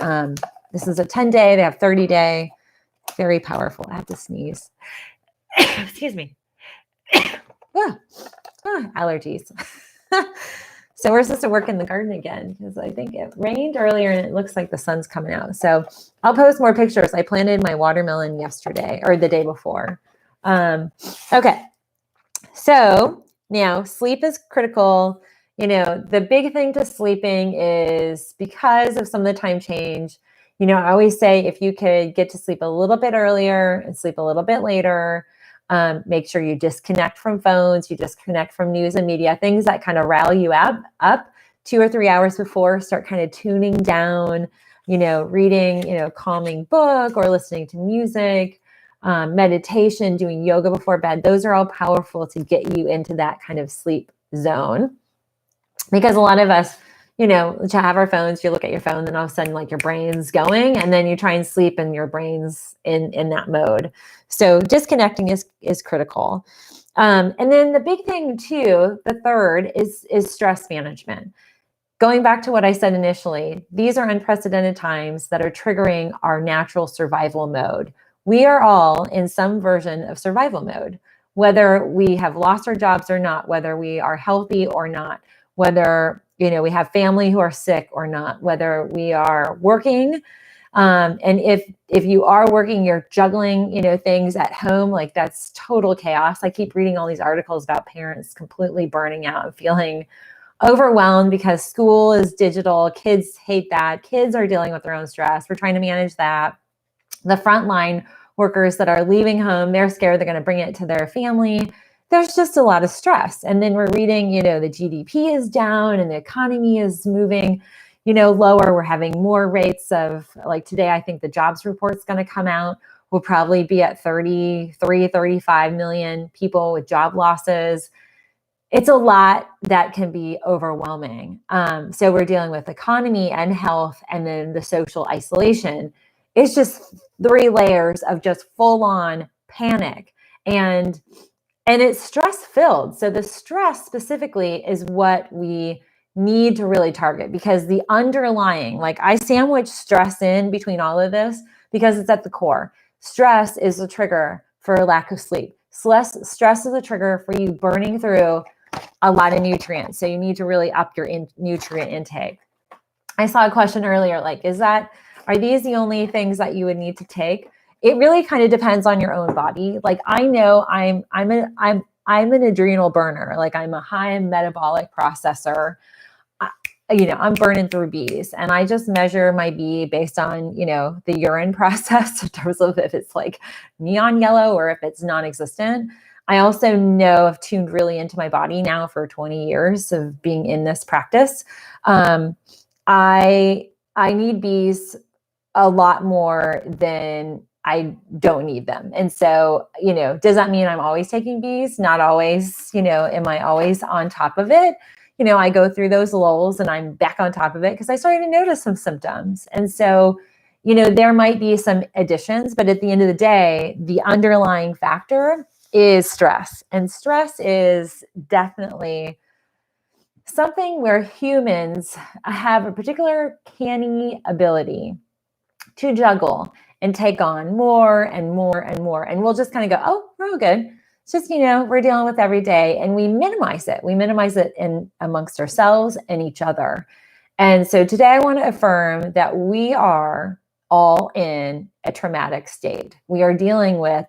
This is a 10-day, they have 30-day, very powerful. I have to sneeze. Excuse me. Allergies. So we're supposed to work in the garden again because I think it rained earlier and it looks like the sun's coming out. So I'll post more pictures. I planted my watermelon yesterday or the day before. Okay. So now sleep is critical. the big thing to sleeping is because of some of the time change. I always say if you could get to sleep a little bit earlier and sleep a little bit later, make sure you disconnect from phones, you disconnect from news and media, things that kind of rile you up 2 or 3 hours before, start kind of tuning down, reading, calming book or listening to music, meditation, doing yoga before bed. Those are all powerful to get you into that kind of sleep zone. Because a lot of us, to have our phones, you look at your phone, then all of a sudden, like your brain's going, and then you try and sleep, and your brain's in that mode. So disconnecting is critical. And then the big thing too, the third is stress management. Going back to what I said initially, these are unprecedented times that are triggering our natural survival mode. We are all in some version of survival mode, whether we have lost our jobs or not, whether we are healthy or not, whether we have family who are sick or not, whether we are working. And if you are working, you're juggling, things at home, like that's total chaos. I keep reading all these articles about parents completely burning out and feeling overwhelmed because school is digital. Kids hate that. Kids are dealing with their own stress. We're trying to manage that. The frontline workers that are leaving home, they're scared they're going to bring it to their family. There's just a lot of stress. And then we're reading, the GDP is down and the economy is moving, lower. We're having more rates of, like today, I think the jobs report's going to come out. We'll probably be at 33, 35 million people with job losses. It's a lot that can be overwhelming. So we're dealing with economy and health, and then the social isolation. It's just 3 layers of just full on panic. And it's stress filled. So the stress specifically is what we need to really target, because the underlying, like I sandwich stress in between all of this because it's at the core. Stress is a trigger for a lack of sleep. Stress is a trigger for you burning through a lot of nutrients. So you need to really up your nutrient intake. I saw a question earlier, like, are these the only things that you would need to take? It really kind of depends on your own body. Like I know I'm an adrenal burner. Like I'm a high metabolic processor. I'm burning through Bs, and I just measure my B based on, the urine process in terms of if it's like neon yellow or if it's non-existent. I also know I've tuned really into my body now for 20 years of being in this practice. I need Bs a lot more than I don't need them. And so, does that mean I'm always taking Bs? Not always. Am I always on top of it? I go through those lulls and I'm back on top of it because I started to notice some symptoms. And so, there might be some additions, but at the end of the day, the underlying factor is stress. And stress is definitely something where humans have a particular canny ability to juggle and take on more and more and more. And we'll just kind of go, oh, we're all good. It's just, we're dealing with every day, and we minimize it. We minimize it in amongst ourselves and each other. And so today I want to affirm that we are all in a traumatic state. We are dealing with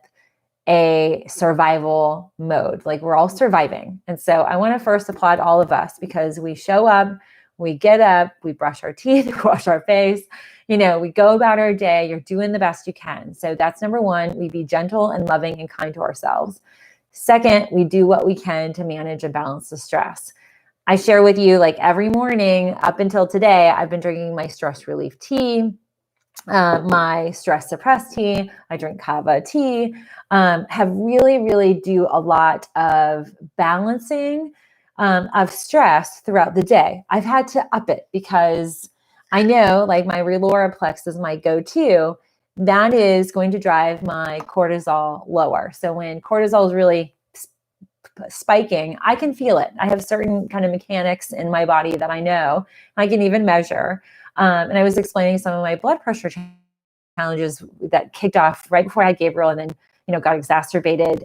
a survival mode. Like we're all surviving. And so I want to first applaud all of us, because we show up, we get up, we brush our teeth, we wash our face, we go about our day. You're doing the best you can. So that's number one. We be gentle and loving and kind to ourselves. Second, we do what we can to manage and balance the stress. I share with you, like every morning up until today, I've been drinking my stress relief tea, my stress suppressed tea. I drink kava tea, have really do a lot of balancing of stress throughout the day. I've had to up it because I know, like, my Reloraplex is my go-to. That is going to drive my cortisol lower. So when cortisol is really spiking, I can feel it. I have certain kind of mechanics in my body that I know I can even measure. And I was explaining some of my blood pressure challenges that kicked off right before I had Gabriel, and then got exacerbated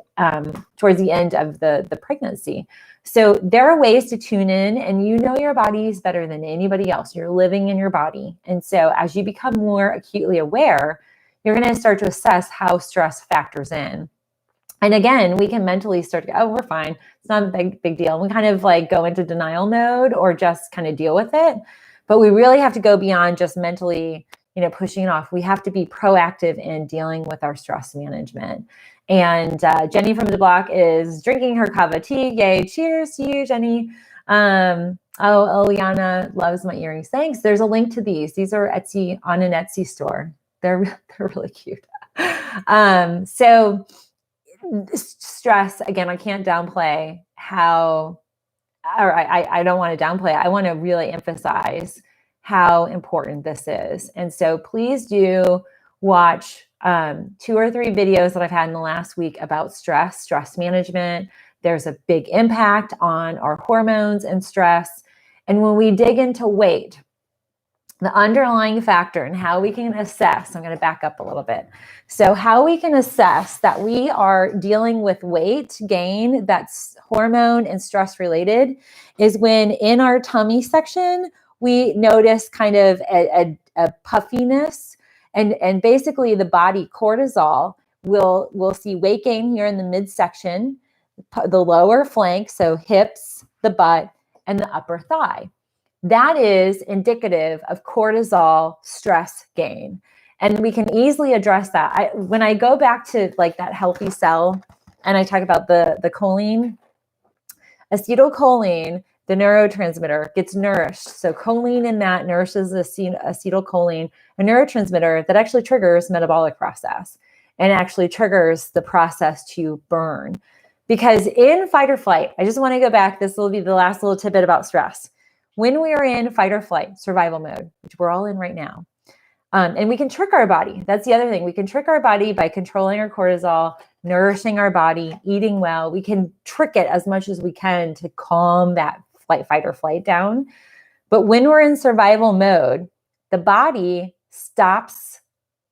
towards the end of the pregnancy. So there are ways to tune in, and your body is better than anybody else. You're living in your body. And so as you become more acutely aware, you're going to start to assess how stress factors in. And again, we can mentally start to go, oh, we're fine. It's not a big deal. We kind of like go into denial mode or just kind of deal with it. But we really have to go beyond just mentally, pushing it off. We have to be proactive in dealing with our stress management. And Jenny from the block is drinking her kava tea. Yay. Cheers to you, Jenny. Eliana loves my earrings. Thanks. There's a link to these. These are on an Etsy store. They're really cute. So stress, again, I can't downplay I don't want to downplay it. I want to really emphasize how important this is. And so please do watch 2 or 3 videos that I've had in the last week about stress management. There's a big impact on our hormones and stress. And when we dig into weight, the underlying factor and how we can assess, I'm going to back up a little bit. So how we can assess that we are dealing with weight gain that's hormone and stress related is when in our tummy section, we notice kind of a puffiness and basically the body cortisol will see weight gain here in the midsection, the lower flank, so hips, the butt, and the upper thigh. That is indicative of cortisol stress gain. And we can easily address that. When I go back to like that healthy cell and I talk about the choline, acetylcholine, the neurotransmitter, gets nourished. So choline in that nourishes acetylcholine, a neurotransmitter that actually triggers metabolic process and actually triggers the process to burn. Because in fight or flight, I just want to go back. This will be the last little tidbit about stress. When we are in fight or flight, survival mode, which we're all in right now, and we can trick our body. That's the other thing. We can trick our body by controlling our cortisol, nourishing our body, eating well. We can trick it as much as we can to calm that fight or flight down. But when we're in survival mode, the body stops.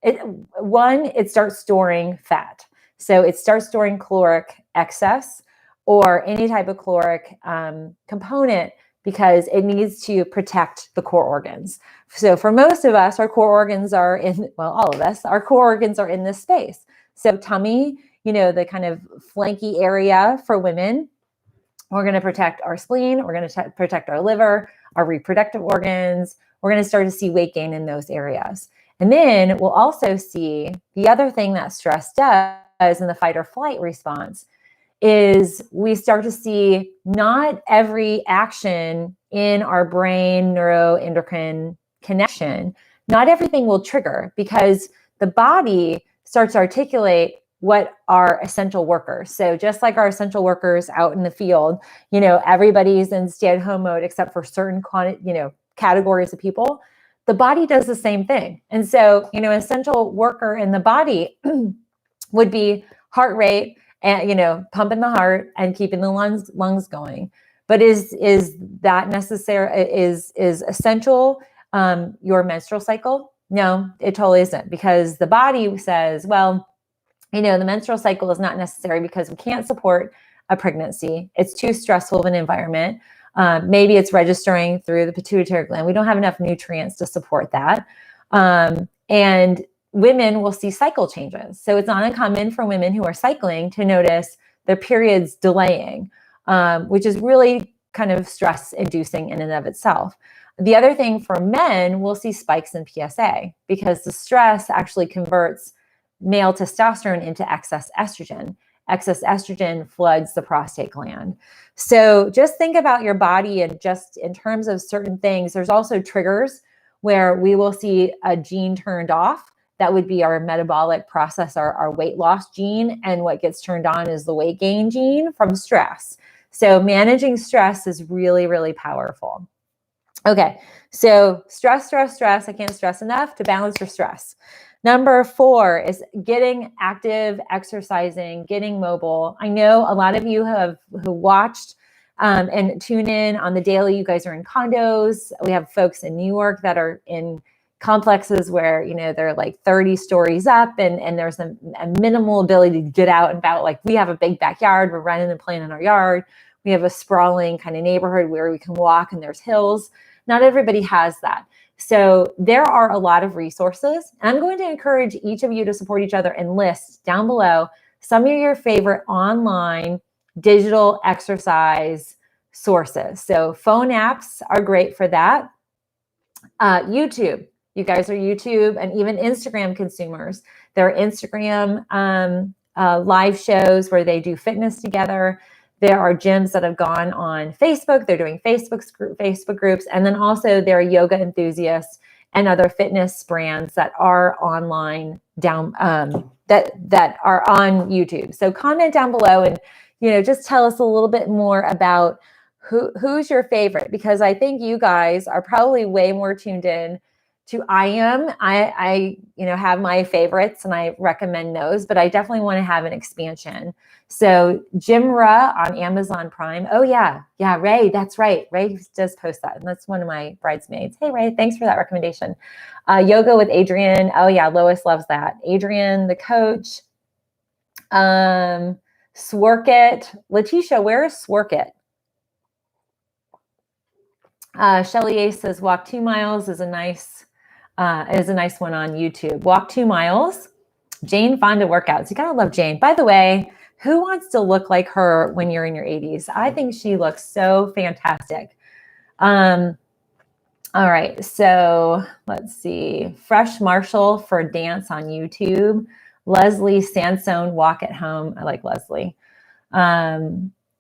It starts storing fat. So it starts storing caloric excess or any type of caloric component because it needs to protect the core organs. So for most of us, our core organs are all of us, our core organs are in this space. So tummy, the kind of flanky area for women, we're going to protect our spleen, we're going to protect our liver, our reproductive organs. We're going to start to see weight gain in those areas. And then we'll also see the other thing that stress does in the fight or flight response is we start to see not every action in our brain neuroendocrine connection, not everything will trigger because the body starts to articulate what are essential workers. So just like our essential workers out in the field, everybody's in stay-at-home mode except for certain categories of people. The body does the same thing. And so, essential worker in the body would be heart rate, and pumping the heart and keeping the lungs going. But is that necessary? Is essential your menstrual cycle? No, it totally isn't, because the body says, well, the menstrual cycle is not necessary because we can't support a pregnancy. It's too stressful of an environment. Maybe it's registering through the pituitary gland. We don't have enough nutrients to support that. And women will see cycle changes. So it's not uncommon for women who are cycling to notice their periods delaying, which is really kind of stress inducing in and of itself. The other thing for men, we'll see spikes in PSA because the stress actually converts male testosterone into excess estrogen. Excess estrogen floods the prostate gland. So just think about your body and just in terms of certain things. There's also triggers where we will see a gene turned off. That would be our metabolic process, our weight loss gene. And what gets turned on is the weight gain gene from stress. So managing stress is really, really powerful. Okay, so stress. I can't stress enough to balance your stress. Number 4 is getting active, exercising, getting mobile. I know a lot of you who watched and tune in on the daily. You guys are in condos. We have folks in New York that are in complexes where, they're like 30 stories up and there's a minimal ability to get out and about. Like we have a big backyard. We're running and playing in our yard. We have a sprawling kind of neighborhood where we can walk and there's hills. Not everybody has that. So there are a lot of resources. And I'm going to encourage each of you to support each other and list down below some of your favorite online digital exercise sources. So phone apps are great for that. YouTube, you guys are YouTube and even Instagram consumers. There are Instagram live shows where they do fitness together. There are gyms that have gone on Facebook. They're doing Facebook groups. And then also there are yoga enthusiasts and other fitness brands that are online that are on YouTube. So comment down below and, just tell us a little bit more about who's your favorite, because I think you guys are probably way more tuned in to I am. I have my favorites and I recommend those, but I definitely want to have an expansion. So Jimra on Amazon Prime. Oh yeah, Ray, that's right. Ray does post that, and that's one of my bridesmaids. Hey Ray, thanks for that recommendation. Yoga with Adriene. Oh yeah, Lois loves that. Adriene, the coach. Sworkit. Letitia, where is Sworkit? Shelly A says walk 2 miles is a nice one on YouTube. Walk 2 miles. Jane Fonda workouts. You gotta love Jane. By the way, who wants to look like her when you're in your 80s? I think she looks so fantastic. All right, so let's see. Fresh Marshall for dance on YouTube. Leslie Sansone walk at home. I like Leslie. I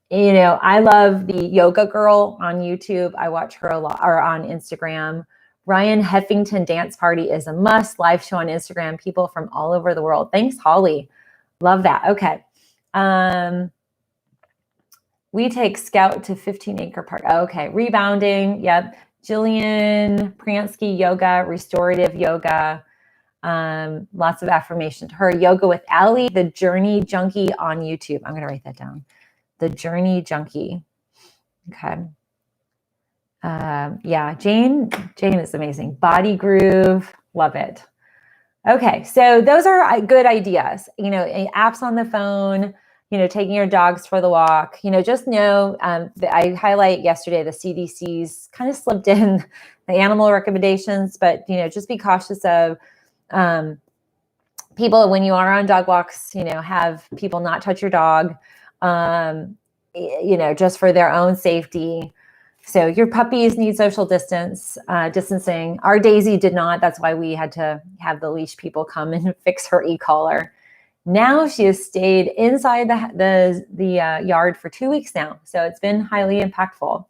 love the Yoga Girl on YouTube. I watch her a lot, or on Instagram. Ryan Heffington Dance Party is a must. Live show on Instagram. People from all over the world. Thanks, Holly. Love that. Okay. We take Scout to 15 Acre Park. Okay. Rebounding. Yep. Jillian Pransky Yoga, restorative yoga. Lots of affirmation to her. Yoga with Ali, the Journey Junkie on YouTube. I'm going to write that down. The Journey Junkie. Okay. Yeah, Jane is amazing. Body Groove, love it. Okay, so those are good ideas. Apps on the phone, taking your dogs for the walk. Just know that I highlight yesterday the CDC's kind of slipped in the animal recommendations, but just be cautious of people when you are on dog walks. Have people not touch your dog, just for their own safety. So your puppies need social distancing. Our Daisy did not. That's why we had to have the leash people come and fix her e-collar. Now she has stayed inside the yard for 2 weeks now. So it's been highly impactful.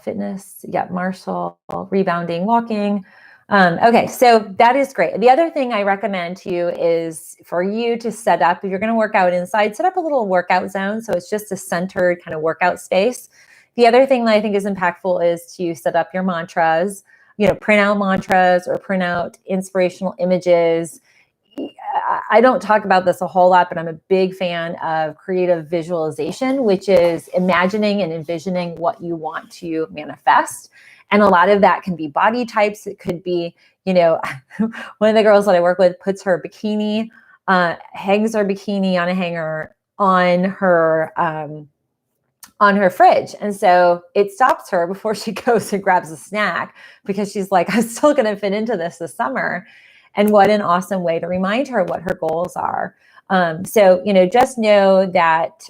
Fitness, Marshall, rebounding, walking. Okay, so that is great. The other thing I recommend to you is for you to set up, if you're going to work out inside, set up a little workout zone. So it's just a centered kind of workout space. The other thing that I think is impactful is to set up your mantras, print out mantras or print out inspirational images. I don't talk about this a whole lot, but I'm a big fan of creative visualization, which is imagining and envisioning what you want to manifest. And a lot of that can be body types. It could be, one of the girls that I work with puts her bikini, hangs her bikini on a hanger on her fridge. And so it stops her before she goes and grabs a snack, because she's like, I'm still going to fit into this summer. And what an awesome way to remind her what her goals are. So, just know that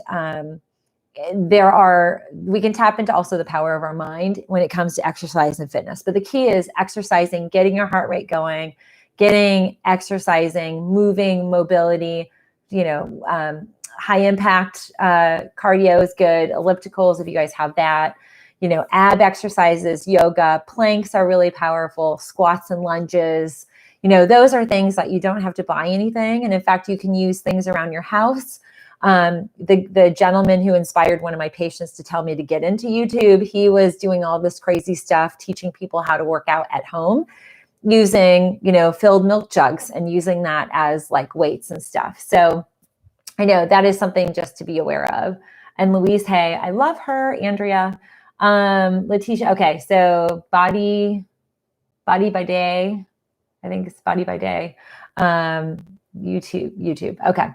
we can tap into also the power of our mind when it comes to exercise and fitness. But the key is exercising, getting your heart rate going, exercising, moving, mobility, high impact cardio is good. Ellipticals, if you guys have that, ab exercises, yoga, planks are really powerful, squats and lunges. Those are things that you don't have to buy anything. And in fact, you can use things around your house. The gentleman who inspired one of my patients to tell me to get into YouTube, he was doing all this crazy stuff, teaching people how to work out at home using, filled milk jugs and using that as like weights and stuff. So I know that is something just to be aware of. And Louise Hay, I love her. Andrea, Letitia. Okay. So body by day. I think it's body by day. YouTube. Okay.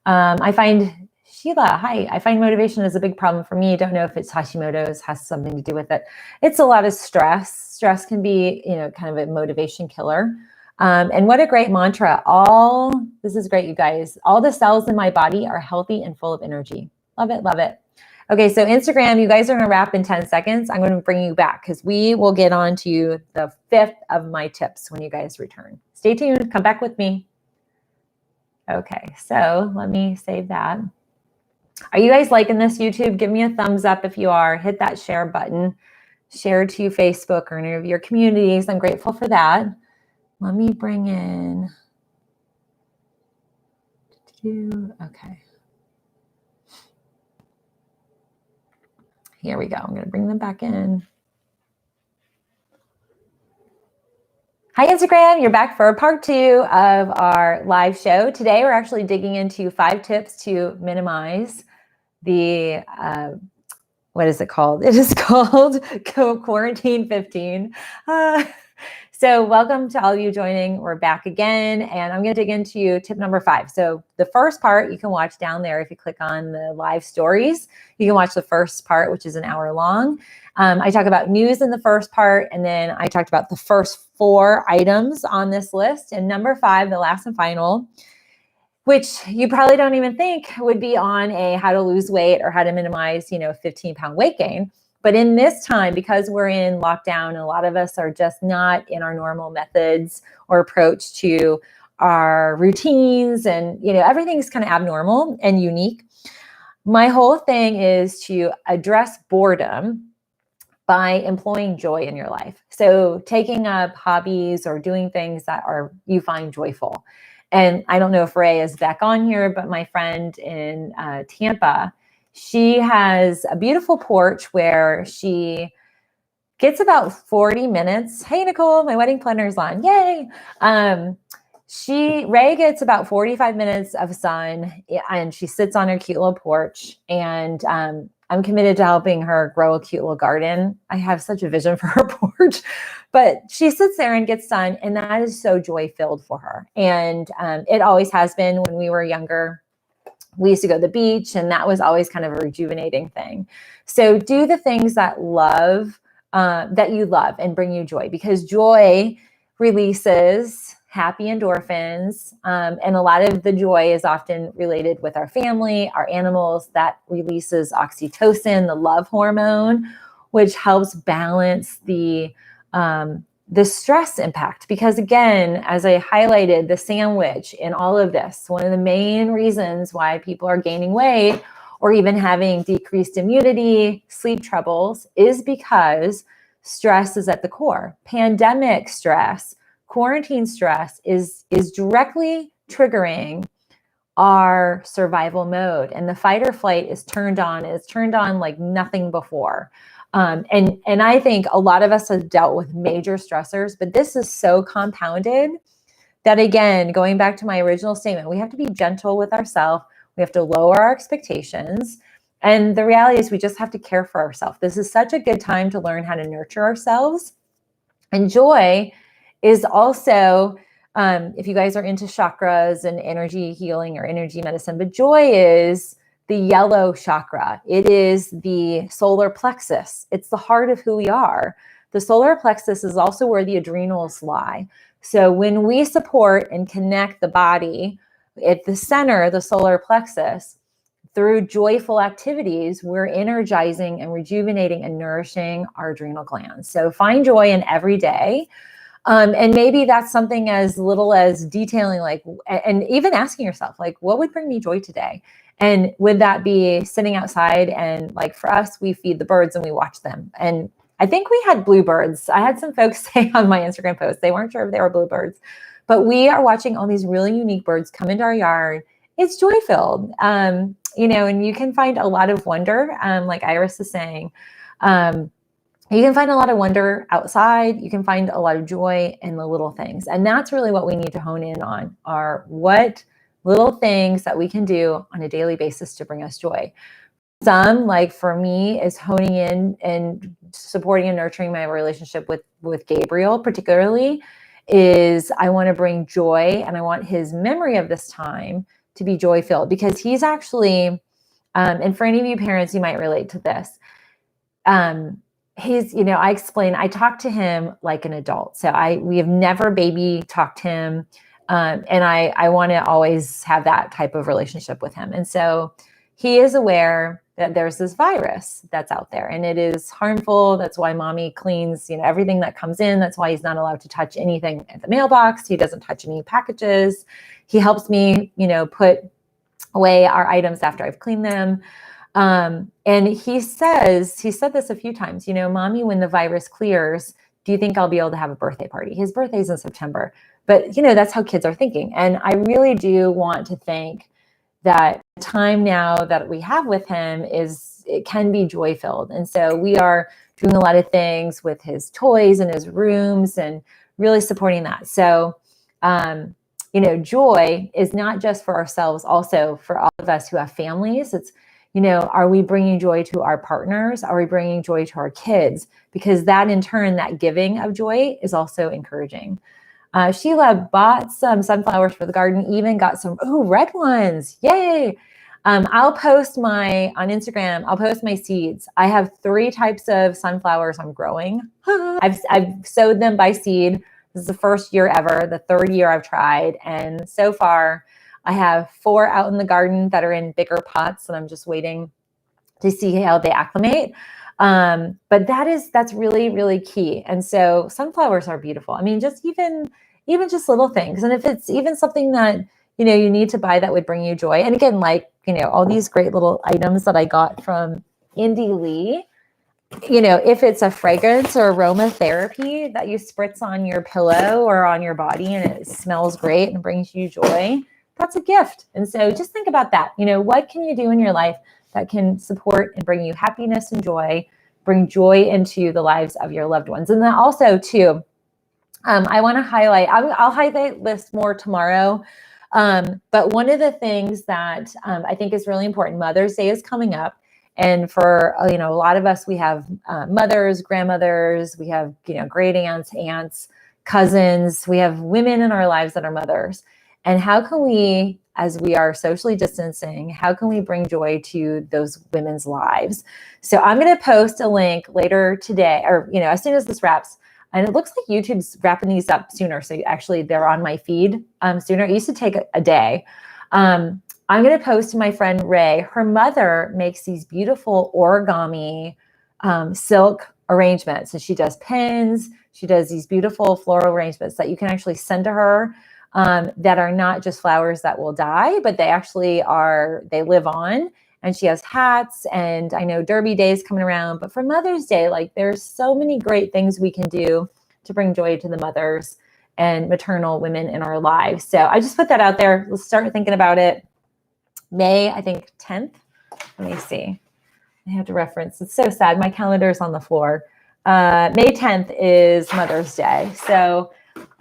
I find Sheila, hi. I find motivation is a big problem for me. Don't know if it's Hashimoto's, has something to do with it. It's a lot of stress. Stress can be, kind of a motivation killer. And what a great mantra. This is great, you guys. All the cells in my body are healthy and full of energy. Love it, love it. Okay, so Instagram, you guys are going to wrap in 10 seconds. I'm going to bring you back because we will get on to the 5th of my tips when you guys return. Stay tuned. Come back with me. Okay, so let me save that. Are you guys liking this, YouTube? Give me a thumbs up if you are. Hit that share button. Share to Facebook or any of your communities. I'm grateful for that. Let me bring in. Okay. Here we go. I'm going to bring them back in. Hi, Instagram. You're back for part 2 of our live show. Today, we're actually digging into 5 tips to minimize the, what is it called? It is called Quarantine 15. So welcome to all of you joining. We're back again, and I'm going to dig into tip number 5. So the first part you can watch down there. If you click on the live stories, you can watch the first part, which is an hour long. I talk about news in the first part, and then I talked about the first 4 items on this list. And number 5, the last and final, which you probably don't even think would be on a how to lose weight or how to minimize, 15-pound weight gain. But in this time, because we're in lockdown, and a lot of us are just not in our normal methods or approach to our routines, and everything's kind of abnormal and unique. My whole thing is to address boredom by employing joy in your life. So taking up hobbies or doing things that you find joyful. And I don't know if Ray is back on here, but my friend in Tampa, she has a beautiful porch where she gets about 40 minutes. Hey, Nicole, my wedding planner's on. Yay. Ray gets about 45 minutes of sun, and she sits on her cute little porch. And I'm committed to helping her grow a cute little garden. I have such a vision for her porch, but she sits there and gets sun, and that is so joy-filled for her. And it always has been. When we were younger, we used to go to the beach, and that was always kind of a rejuvenating thing. So do the things that you love and bring you joy, because joy releases happy endorphins. And a lot of the joy is often related with our family, our animals. That releases oxytocin, the love hormone, which helps balance the stress impact. Because again, as I highlighted, the sandwich in all of this, one of the main reasons why people are gaining weight or even having decreased immunity, sleep troubles, is because stress is at the core. Pandemic stress, quarantine stress is directly triggering our survival mode, and the fight or flight is turned on. It's turned on like nothing before. And I think a lot of us have dealt with major stressors, but this is so compounded that, again, going back to my original statement, we have to be gentle with ourselves. We have to lower our expectations. And the reality is we just have to care for ourselves. This is such a good time to learn how to nurture ourselves. And joy is also, if you guys are into chakras and energy healing or energy medicine, but joy is the yellow chakra. It is the solar plexus. It's the heart of who we are. The solar plexus is also where the adrenals lie. So when we support and connect the body at the center, the solar plexus, through joyful activities, we're energizing and rejuvenating and nourishing our adrenal glands. So find joy in every day. And maybe that's something as little as detailing, and even asking yourself, what would bring me joy today? And would that be sitting outside and for us, we feed the birds and we watch them. And I think we had bluebirds. I had some folks say on my Instagram post, they weren't sure if they were bluebirds, but we are watching all these really unique birds come into our yard. It's joy-filled, and you can find a lot of wonder, like Iris is saying. You can find a lot of wonder outside. You can find a lot of joy in the little things. And that's really what we need to hone in on, are what little things that we can do on a daily basis to bring us joy. Some, like for me, is honing in and supporting and nurturing my relationship with Gabriel, particularly, is I want to bring joy, and I want his memory of this time to be joy-filled, because he's actually, and for any of you parents, you might relate to this, he's, you know, I talk to him like an adult. So we have never baby talked him. And I want to always have that type of relationship with him. And so he is aware that there's this virus that's out there and it is harmful. That's why mommy cleans, you know, everything that comes in. That's why he's not allowed to touch anything at the mailbox. He doesn't touch any packages. He helps me, you know, put away our items after I've cleaned them. And he said this a few times, you know, mommy, when the virus clears, do you think I'll be able to have a birthday party? His birthday's in September, but you know, that's how kids are thinking. And I really do want to think that time now that we have with him it can be joy filled. And so we are doing a lot of things with his toys and his rooms and really supporting that. So, you know, joy is not just for ourselves, also for all of us who have families. It's, you know, are we bringing joy to our partners? Are we bringing joy to our kids? Because that in turn, that giving of joy is also encouraging. Sheila bought some sunflowers for the garden, even got some, red ones. Yay. I'll post on Instagram, I'll post my seeds. I have 3 types of sunflowers I'm growing. I've sowed them by seed. This is the first year ever, the 3rd year I've tried. And so far I have 4 out in the garden that are in bigger pots and I'm just waiting to see how they acclimate. But that's really, really key. And so sunflowers are beautiful. I mean, just even just little things. And if it's even something that, you know, you need to buy that would bring you joy. And again, like, you know, all these great little items that I got from Indy Lee, you know, if it's a fragrance or aromatherapy that you spritz on your pillow or on your body and it smells great and brings you joy, that's a gift. And so just think about that. You know, what can you do in your life that can support and bring you happiness and joy, bring joy into the lives of your loved ones? And then also too, I want to highlight, I'll highlight this more tomorrow. But one of the things that I think is really important, Mother's Day is coming up. And for, you know, a lot of us, we have mothers, grandmothers, we have, you know, great aunts, cousins, we have women in our lives that are mothers. And how can we, as we are socially distancing, how can we bring joy to those women's lives? So I'm going to post a link later today, or, you know, as soon as this wraps. And it looks like YouTube's wrapping these up sooner. So actually they're on my feed sooner. It used to take a day. I'm going to post to my friend Ray. Her mother makes these beautiful origami silk arrangements. So she does pins. She does these beautiful floral arrangements that you can actually send to her that are not just flowers that will die, but they actually they live on. And she has hats, and I know Derby Day is coming around, but for Mother's Day, like there's so many great things we can do to bring joy to the mothers and maternal women in our lives. So I just put that out there. Let's start thinking about it. May, I think 10th. Let me see. I have to reference. It's so sad. My calendar is on the floor. May 10th is Mother's Day. So,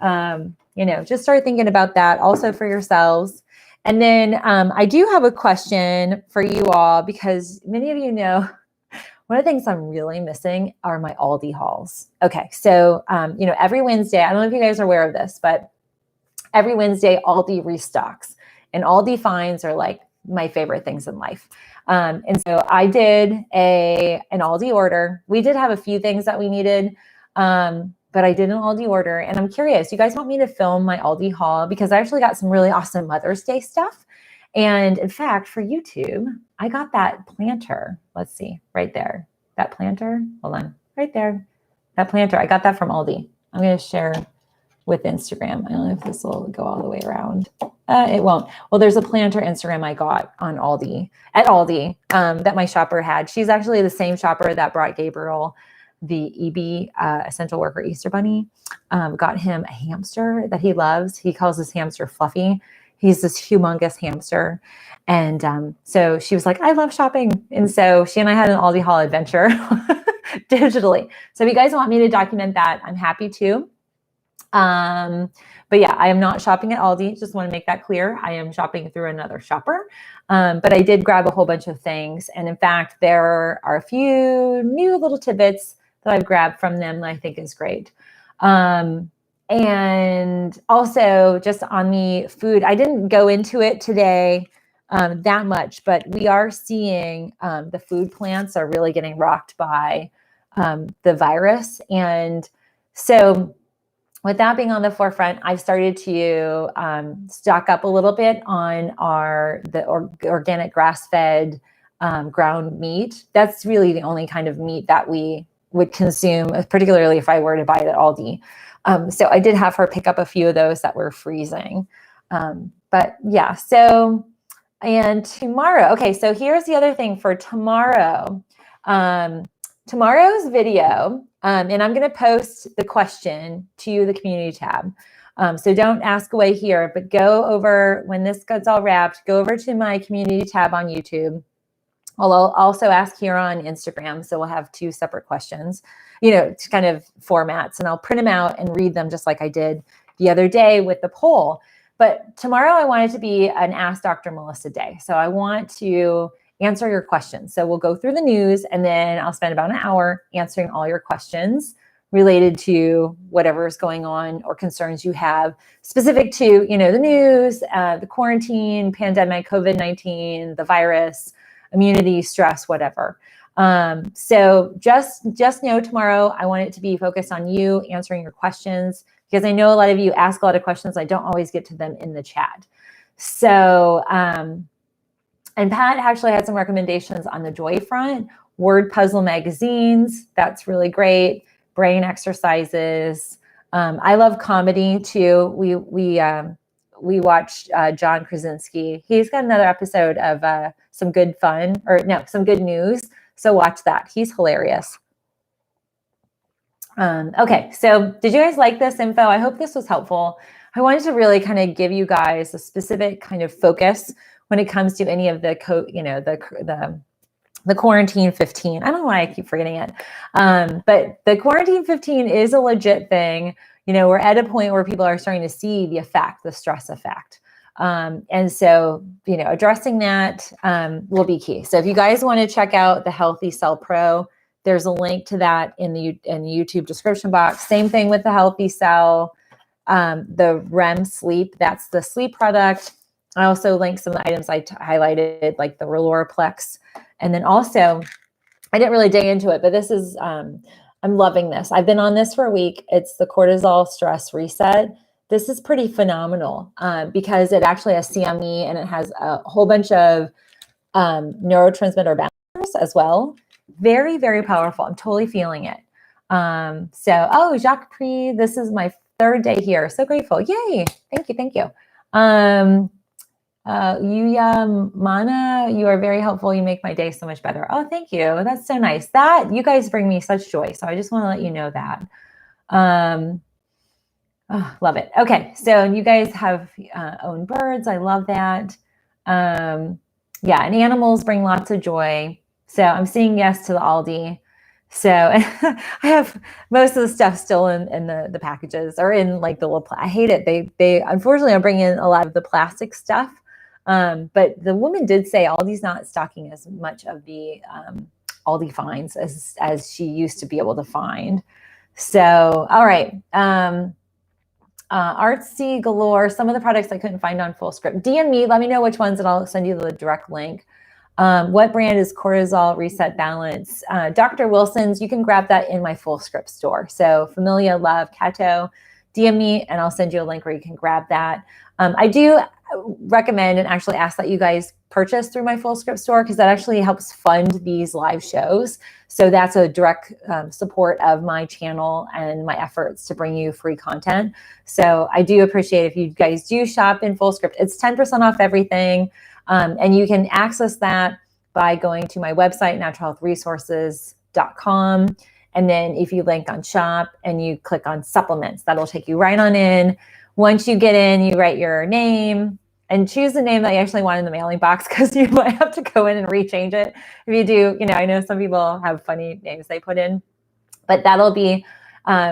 you know, just start thinking about that also for yourselves. And then I do have a question for you all, because many of you know, one of the things I'm really missing are my Aldi hauls. Okay, so, you know, every Wednesday, I don't know if you guys are aware of this, but every Wednesday, Aldi restocks. And Aldi finds are like my favorite things in life. And so I did an Aldi order. We did have a few things that we needed, but I did an Aldi order, and I'm curious, you guys want me to film my Aldi haul? Because I actually got some really awesome Mother's Day stuff. And in fact, for YouTube, I got that planter. Let's see, right there, that planter, hold on, right there, that planter. I got that from Aldi. I'm going to share with Instagram. I don't know if this will go all the way around. It won't. Well, there's a planter Instagram I got on Aldi, that my shopper had. She's actually the same shopper that brought Gabriel the EB essential worker Easter bunny. Got him a hamster that he loves. He calls his hamster Fluffy. He's this humongous hamster. And so she was like, I love shopping. And so she and I had an Aldi haul adventure digitally. So if you guys want me to document that, I'm happy to. But yeah, I am not shopping at Aldi. Just want to make that clear. I am shopping through another shopper. But I did grab a whole bunch of things. And in fact, there are a few new little tidbits that I've grabbed from them that I think is great. And also just on the food, I didn't go into it today that much, but we are seeing the food plants are really getting rocked by the virus. And so with that being on the forefront, I've started to stock up a little bit on the organic grass-fed ground meat. That's really the only kind of meat that we would consume, particularly if I were to buy it at Aldi. So I did have her pick up a few of those that were freezing. But yeah, so, and tomorrow, okay, so here's the other thing for tomorrow. Tomorrow's video, and I'm going to post the question to the community tab. So don't ask away here, but go over, when this gets all wrapped, go over to my community tab on YouTube. I'll also ask here on Instagram. So we'll have 2 separate questions, kind of formats, and I'll print them out and read them just like I did the other day with the poll. But tomorrow I want it to be an Ask Dr. Melissa day. So I want to answer your questions. So we'll go through the news, and then I'll spend about an hour answering all your questions related to whatever is going on or concerns you have specific to, the news, the quarantine, pandemic, COVID-19, the virus, immunity, stress, whatever. So just know tomorrow, I want it to be focused on you answering your questions, because I know a lot of you ask a lot of questions. I don't always get to them in the chat. So, and Pat actually had some recommendations on the joy front, word puzzle magazines. That's really great. Brain exercises. I love comedy too. We watched John Krasinski. He's got another episode of some good news. So watch that. He's hilarious. Okay, so did you guys like this info? I hope this was helpful. I wanted to really kind of give you guys a specific kind of focus when it comes to any of the quarantine 15. I don't know why I keep forgetting it. But the quarantine 15 is a legit thing. We're at a point where people are starting to see the effect, the stress effect. And so, addressing that will be key. So if you guys want to check out the Healthy Cell Pro, there's a link to that in the YouTube description box. Same thing with the Healthy Cell, the REM sleep, that's the sleep product. I also linked some of the items I highlighted, like the Reloraplex. And then also, I didn't really dig into it, but this is, I'm loving this. I've been on this for a week. It's the Cortisol Stress Reset. This is pretty phenomenal because it actually has CME, and it has a whole bunch of neurotransmitter balance as well. Very, very powerful. I'm totally feeling it. Jacques Pre, this is my 3rd day here. So grateful. Yay. Thank you. Yuya Mana, you are very helpful. You make my day so much better. Oh, thank you. That's so nice. You guys bring me such joy. So I just want to let you know that. Love it. Okay. So you guys have own birds. I love that. And animals bring lots of joy. So I'm saying yes to the Aldi. So I have most of the stuff still in the packages, or in like the little, I hate it. They unfortunately are bringing in a lot of the plastic stuff. But the woman did say Aldi's not stocking as much of the Aldi finds as she used to be able to find. So, all right. Artsy galore. Some of the products I couldn't find on Fullscript. DM me, let me know which ones, and I'll send you the direct link. What brand is Cortisol Reset Balance? Dr. Wilson's, you can grab that in my Fullscript store. So Familia, Love, Cato, DM me, and I'll send you a link where you can grab that. I do recommend and actually ask that you guys purchase through my Fullscript store, because that actually helps fund these live shows. So that's a direct support of my channel and my efforts to bring you free content. So I do appreciate if you guys do shop in Fullscript. It's 10% off everything. And you can access that by going to my website, naturalhealthresources.com. And then if you link on shop and you click on supplements, that'll take you right on in. Once you get in, you write your name and choose the name that you actually want in the mailing box, because you might have to go in and rechange it. If you do, I know some people have funny names they put in, but that'll be,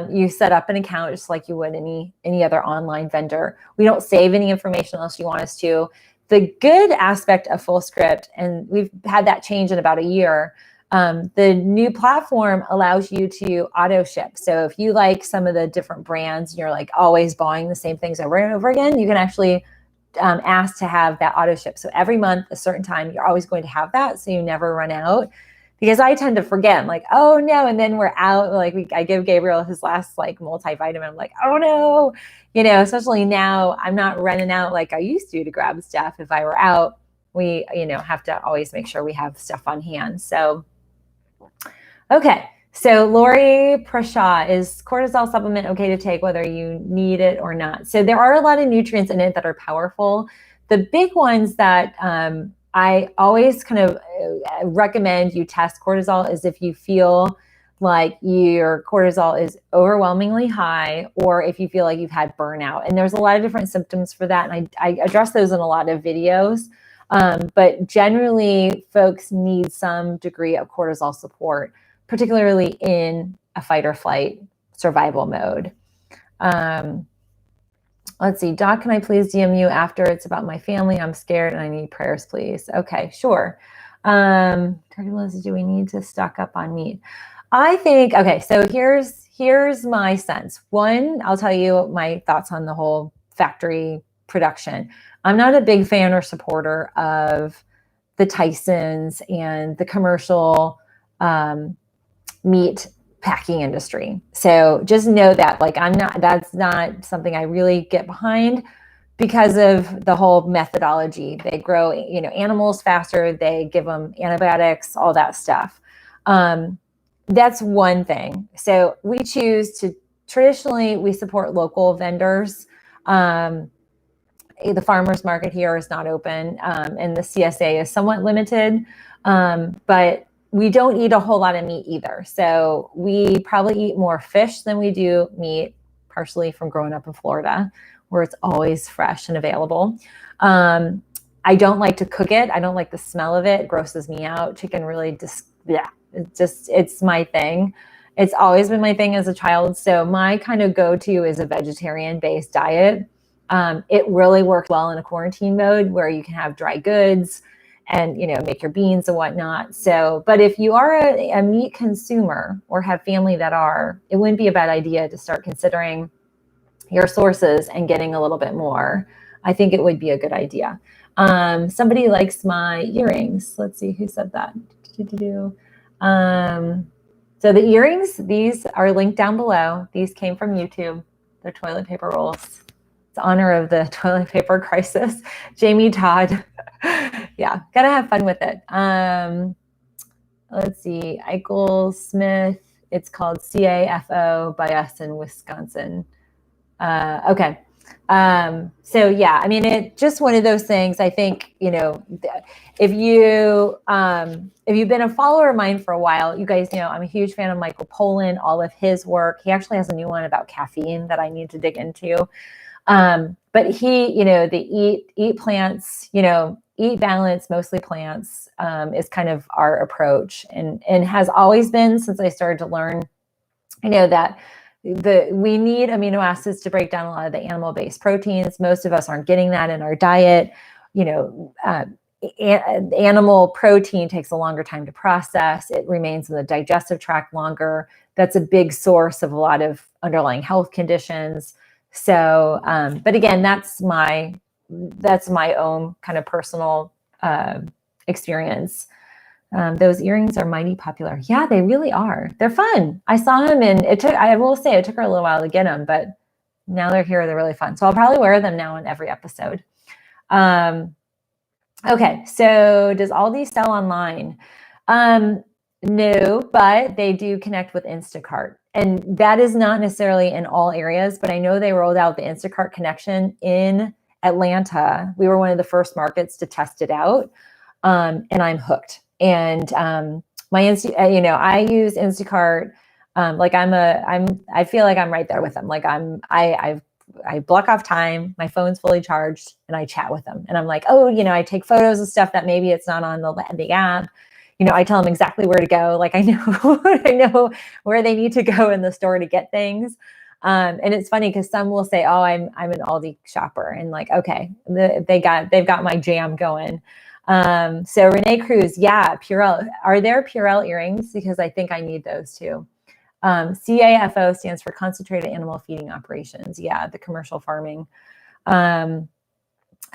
you set up an account just like you would any other online vendor. We don't save any information unless you want us to. The good aspect of Fullscript, and we've had that change in about a year, the new platform allows you to auto ship. So if you like some of the different brands and you're like always buying the same things over and over again, you can actually ask to have that auto ship. So every month, a certain time, you're always going to have that, so you never run out. because I tend to forget. I'm like, oh no. And then we're out, like I give Gabriel his last like multivitamin. I'm like, oh no, especially now I'm not running out like I used to grab stuff. If I were out, we, have to always make sure we have stuff on hand. So, okay. So Lori Prashaw, is cortisol supplement okay to take whether you need it or not? So there are a lot of nutrients in it that are powerful. The big ones that I always kind of recommend you test cortisol is if you feel like your cortisol is overwhelmingly high, or if you feel like you've had burnout. And there's a lot of different symptoms for that. And I address those in a lot of videos. But generally, folks need some degree of cortisol support, particularly in a fight or flight survival mode. Let's see, Doc, can I please DM you after? It's about my family. I'm scared and I need prayers, please. Okay, sure. Do we need to stock up on meat? I think, okay, so here's my sense. One, I'll tell you my thoughts on the whole factory production. I'm not a big fan or supporter of the Tysons and the commercial meat packing industry. So just know that, like, that's not something I really get behind because of the whole methodology. They grow, animals faster, they give them antibiotics, all that stuff. That's one thing. So we choose to, traditionally, we support local vendors. The farmers market here is not open, and the CSA is somewhat limited, but we don't eat a whole lot of meat either. So we probably eat more fish than we do meat, partially from growing up in Florida, where it's always fresh and available. I don't like to cook it. I don't like the smell of it. It grosses me out. Chicken really it's my thing. It's always been my thing as a child. So my kind of go-to is a vegetarian-based diet. It really works well in a quarantine mode where you can have dry goods and, make your beans and whatnot. So, but if you are a meat consumer or have family that are, it wouldn't be a bad idea to start considering your sources and getting a little bit more. I think it would be a good idea. Somebody likes my earrings. Let's see who said that. So the earrings, these are linked down below. These came from YouTube. They're toilet paper rolls. It's honor of the toilet paper crisis. Jamie Todd. Yeah, gotta have fun with it. Let's see, Eichel Smith. It's called CAFO by us in Wisconsin. Okay. So yeah, I mean, it's just one of those things. I think, if you've been a follower of mine for a while, you guys know I'm a huge fan of Michael Pollan, all of his work. He actually has a new one about caffeine that I need to dig into. But he, the eat plants, eat balance, mostly plants, is kind of our approach, and has always been since I started to learn, that we need amino acids to break down a lot of the animal-based proteins. Most of us aren't getting that in our diet. Animal protein takes a longer time to process. It remains in the digestive tract longer. That's a big source of a lot of underlying health conditions. So, but again, that's my own kind of personal experience. Those earrings are mighty popular. Yeah, they really are. They're fun. I saw them, and I will say it took her a little while to get them, but now they're here. They're really fun. So I'll probably wear them now in every episode. Okay, so does Aldi sell online? No, but they do connect with Instacart. And that is not necessarily in all areas, but I know they rolled out the Instacart connection in Atlanta. We were one of the first markets to test it out, and I'm hooked. And I use Instacart. I feel like I'm right there with them. Like I block off time, my phone's fully charged, and I chat with them. And I'm like, I take photos of stuff that maybe it's not on the app. I tell them exactly where to go. Like I know where they need to go in the store to get things. And it's funny because some will say, "Oh, I'm an Aldi shopper," and like, okay, they've got my jam going. So Renee Cruz, yeah, Purell. Are there Purell earrings? Because I think I need those too. CAFO stands for Concentrated Animal Feeding Operations. Yeah, the commercial farming.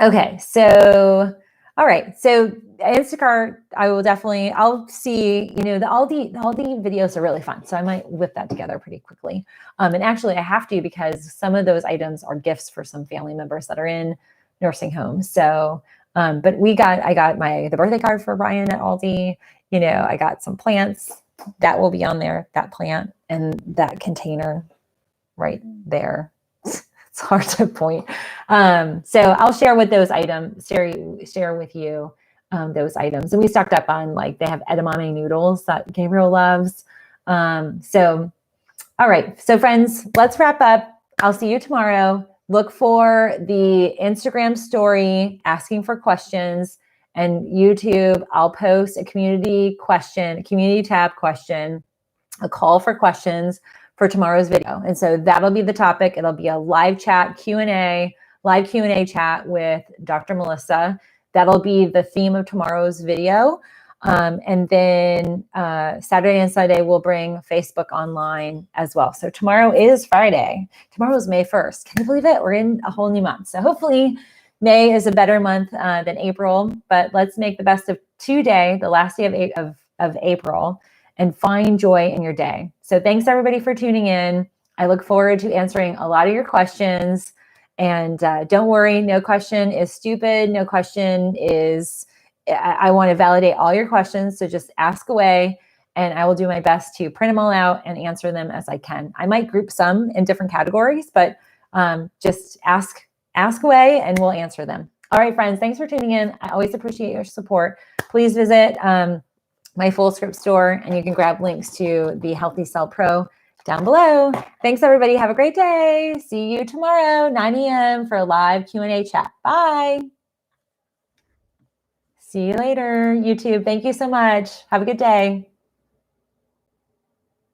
Okay, so All right. So Instacart, I'll see, the Aldi videos are really fun. So I might whip that together pretty quickly. And actually I have to, because some of those items are gifts for some family members that are in nursing homes. So, but I got the birthday card for Brian at Aldi. I got some plants that will be on there, that plant and that container right there. It's hard to point. So I'll share with those items, share with you those items. And we stocked up on, like, they have edamame noodles that Gabriel loves. So, all right. So friends, let's wrap up. I'll see you tomorrow. Look for the Instagram story asking for questions, and YouTube. I'll post a community tab question, a call for questions for tomorrow's video. And so that'll be the topic. It'll be a live Q&A chat with Dr. Melissa. That'll be the theme of tomorrow's video. And then Saturday and Sunday, we'll bring Facebook online as well. So tomorrow is Friday. Tomorrow is May 1st. Can you believe it? We're in a whole new month. So hopefully May is a better month than April, but let's make the best of today, the last day of April, and find joy in your day. So thanks everybody for tuning in. I look forward to answering a lot of your questions. And don't worry, no question is stupid. No question is, I want to validate all your questions. So just ask away, and I will do my best to print them all out and answer them as I can. I might group some in different categories, but just ask away and we'll answer them. All right, friends, thanks for tuning in. I always appreciate your support. Please visit my Fullscript store, and you can grab links to the Healthy Cell Pro down below. Thanks, everybody. Have a great day. See you tomorrow, 9 a.m. for a live Q&A chat. Bye. See you later, YouTube. Thank you so much. Have a good day.